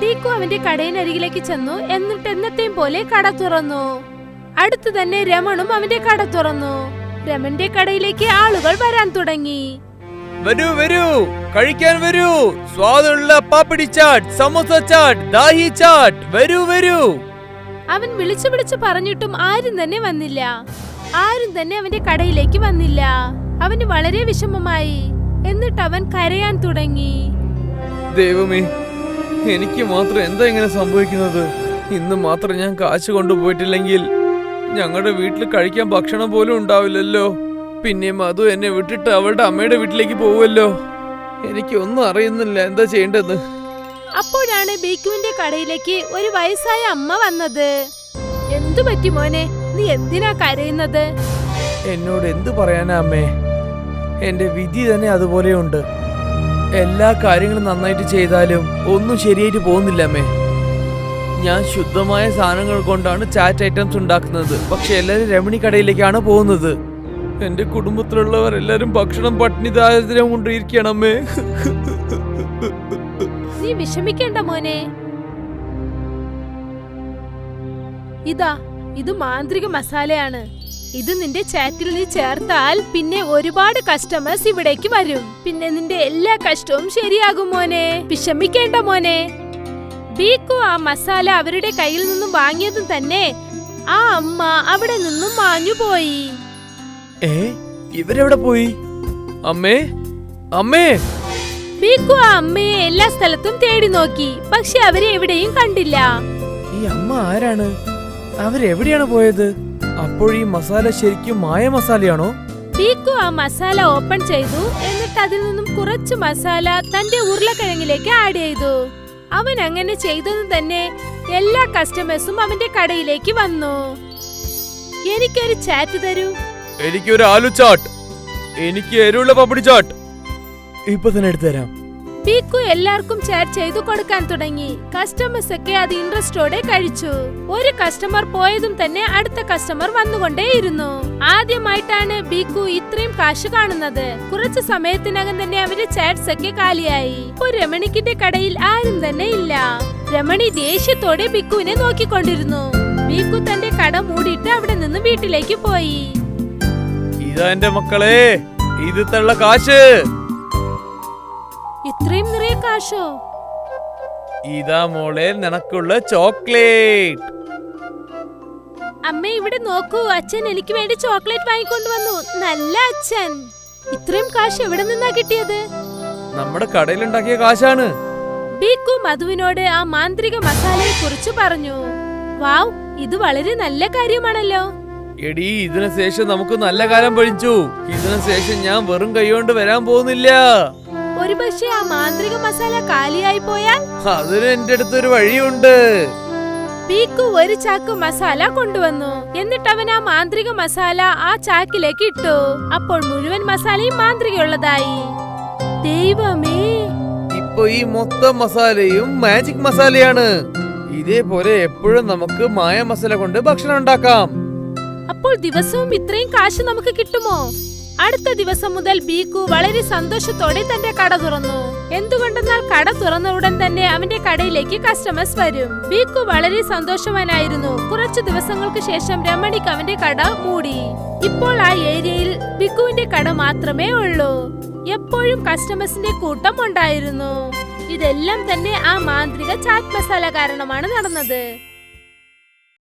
ബീക്കു അവന്റെ കടയിനരികിലേക്ക് ചെന്നു. എന്നിട്ട് എന്നത്തെയും പോലെ കട തുറന്നു. അടുത്തു തന്നെ രമണും അവന്റെ കട തുറന്നു. രമന്റെ കടയിലേക്ക് ആളുകൾ വരാൻ തുടങ്ങി. വരൂ കഴിക്കാൻ വരൂ. സ്വാദുള്ള പാപ്പടി ചാട്ട്, സമോസ ചാട്ട്, ദാഹി ചാട്ട്. വരൂ. അവൻ വിളിച്ചു പറഞ്ഞിട്ടും ആരും തന്നെ വന്നില്ല. ആരും തന്നെ അവന്റെ കടയിലേക്ക് വന്നില്ല. അവന് വളരെ വിഷമമായി. എന്നിട്ട് അവൻ കരയാൻ തുടങ്ങി. ദൈവമേ, എനിക്ക് മാത്രം എന്താ ഇങ്ങനെ സംഭവിക്കുന്നത്? ഇന്ന് മാത്രം ഞാൻ കാശ് കൊണ്ടുപോയിട്ടില്ലെങ്കിൽ ഞങ്ങളുടെ വീട്ടിൽ കഴിക്കാൻ ഭക്ഷണം പോലും ഉണ്ടാവില്ലല്ലോ. പിന്നെയും അതു എന്നെ വിട്ടിട്ട് അവളുടെ അമ്മയുടെ വീട്ടിലേക്ക് പോവുമല്ലോ. എനിക്കൊന്നും അറിയുന്നില്ല എന്താ ചെയ്യേണ്ടതെന്ന്. അപ്പോഴാണ് ബീക്കുവിന്റെ കടയിലേക്ക് ഒരു വയസ്സായ അമ്മ വന്നത്. എന്തു പറ്റി മോനെ, നീ എന്തിനാ കരയുന്നത്? എന്നോട് എന്തു പറയാനാ അമ്മേ? എന്റെ വിധി തന്നെ അതുപോലെയുണ്ട്. എല്ലാ കാര്യങ്ങളും നന്നായിട്ട് ചെയ്താലും ഒന്നും ശരിയായിട്ട് പോകുന്നില്ല അമ്മേ. ഞാൻ ശുദ്ധമായ സാധനങ്ങൾ കൊണ്ടാണ് ചാറ്റ് ഐറ്റംസ് ഉണ്ടാക്കുന്നത്. പക്ഷെ എല്ലാരും രമണി കടയിലേക്കാണ് പോകുന്നത്. എന്റെ കുടുംബത്തിലുള്ളവർ എല്ലാരും ഭക്ഷണം പട്ടിണി ദാരിദ്ര്യം കൊണ്ടിരിക്കുകയാണ് അമ്മേ. നീ വിഷമിക്കേണ്ട മോനെ. ഇത് മാന്ത്രിക മസാലയാണ്. ഇത് നിന്റെ ചാറ്റിൽ നീ ചേർത്താൽ പിന്നെ ഒരുപാട് കസ്റ്റമേഴ്സ് ഇവിടേക്ക് വരും. പിന്നെ നിന്റെ എല്ലാ കഷ്ടവും ശരിയാകും മോനെ. വിഷമിക്കേണ്ട മോനെ. ബീക്കു ആ മസാല അവരുടെ കയ്യിൽ നിന്നും വാങ്ങിയതും തന്നെ ആ അമ്മ അവിടെ നിന്നും മാഞ്ഞു പോയി. ഇവരെവിടെ പോയി? അമ്മേ. ബീക്കു ആ അമ്മയെ എല്ലാ സ്ഥലത്തും തേടി നോക്കി. പക്ഷെ അവരെ എവിടെയും കണ്ടില്ല. ഈ അമ്മ ആരാണ്? അവരെവിടെയാണ് പോയത്? അപ്പോൾ ഈ മസാല ശരിക്കും മായ മസാലയാണോ? ബീക്കു ആ മസാല ഓപ്പൺ ചെയ്തു. എന്നിട്ട് അതിൽ നിന്നും കുറച്ച് മസാല തന്റെ ഉരുളക്കിഴങ്ങിലേക്ക് ആഡ് ചെയ്തു. അവൻ അങ്ങനെ ചെയ്തത് തന്നെ എല്ലാ കസ്റ്റമേഴ്സും അവന്റെ കടയിലേക്ക് വന്നു. എനിക്കൊരു ചാറ്റ് തരൂ. എനിക്കൊരു ആലു ചാട്ട്. എനിക്ക് എരിവുള്ള പപ്പടി ചാട്ട്. ഇപ്പൊ തന്നെ എടുത്തു തരാം. ബീക്കു എല്ലാവർക്കും ചാറ്റ് ചെയ്തു കൊടുക്കാൻ തുടങ്ങി. കസ്റ്റമേഴ്സ് ഒക്കെ അത് ഇൻട്രസ്റ്റോടെ കഴിച്ചു. ഒരു കസ്റ്റമർ പോയതും തന്നെ അടുത്ത കസ്റ്റമർ വന്നുകൊണ്ടേയിരുന്നു. ആദ്യമായിട്ടാണ് ബീക്കു ഇത്രയും കാശ് കാണുന്നത്. കുറച്ചു സമയത്തിനകം തന്നെ അവരുടെ ചാറ്റ്സ് ഒക്കെ കാലിയായി. ഇപ്പോൾ രമണിക്കിന്റെ കടയിൽ ആരും തന്നെ ഇല്ല. രമണി ദേഷ്യത്തോടെ ബിക്കുവിനെ നോക്കിക്കൊണ്ടിരുന്നു. ബീക്കു തന്റെ കട മൂടിയിട്ട് അവിടെ നിന്ന് വീട്ടിലേക്ക് പോയി. ഇതാ എന്റെ മക്കളെ, ഇത് തള്ള കാശ്. ഇത്രയും നിറയെ കാശോ? ഇതാ മോളെ നിനക്കുള്ള ചോക്ലേറ്റ്. അമ്മ ഇവിടെ നോക്കൂ, അച്ഛൻ എനിക്ക് വേണ്ടി ചോക്ലേറ്റ് വാങ്ങിക്കൊണ്ടുവന്നു. നല്ല അച്ഛൻ. ഇത്രയും കാശ് എവിടെ നിന്നാ കിട്ടിയത്? നമ്മുടെ കടയിലുണ്ടാക്കിയ കാശാണ്. ബീക്കു മധുവിനോട് ആ മാന്ത്രിക മസാലയെ കുറിച്ച് പറഞ്ഞു. വാവ്, ഇത് വളരെ നല്ല കാര്യമാണല്ലോ. എടി, ഇതിനു ശേഷം നമുക്ക് നല്ല കാലം പഴിച്ചു. ഇതിനു ശേഷം ഞാൻ വെറും കൈകൊണ്ട് വരാൻ പോകുന്നില്ല. ഒരു പക്ഷേ ആ മാന്ത്രിക മസാല കാലിയായി പോയാൽ? അതിന് എന്റെ അടുത്തൊരു വഴിയുണ്ട്. ബീക്കു ഒരു ചാക്ക് മസാല കൊണ്ടുവന്നു. എന്നിട്ട് അവൻ ആ മാന്ത്രിക മസാല ആ ചാക്കിലേക്ക് ഇട്ടു. അപ്പോൾ മുഴുവൻ മസാലയും മാന്ത്രികയുള്ളതായി. ദൈവമേ, ഇപ്പൊ ഈ മൊത്തം മസാലയും മാജിക് മസാലയാണ്. ഇതേപോലെ എപ്പോഴും നമുക്ക് മായ മസാല കൊണ്ട് ഭക്ഷണം ഉണ്ടാക്കാം. അപ്പോൾ ദിവസവും ഇത്രയും കാശ് നമുക്ക് കിട്ടുമോ? അടുത്ത ദിവസം മുതൽ ബീക്കു വളരെ സന്തോഷത്തോടെ തന്റെ കട തുറന്നു. എന്തുകൊണ്ടെന്നാൽ കട തുറന്ന ഉടൻ തന്നെ അവന്റെ കടയിലേക്ക് കസ്റ്റമേഴ്സ് വരും. ബീക്കു വളരെ സന്തോഷവാനായിരുന്നു. കുറച്ചു ദിവസങ്ങൾക്ക് ശേഷം രമണിക്ക് അവന്റെ കട മൂടി. ഇപ്പോൾ ആ ഏരിയയിൽ ബിക്കുവിന്റെ കട മാത്രമേ ഉള്ളൂ. എപ്പോഴും കസ്റ്റമേഴ്സിന്റെ കൂട്ടം ഉണ്ടായിരുന്നു. ഇതെല്ലാം തന്നെ ആ മാന്ത്രിക ചാറ്റ് മസാല കാരണമാണ് നടന്നത്.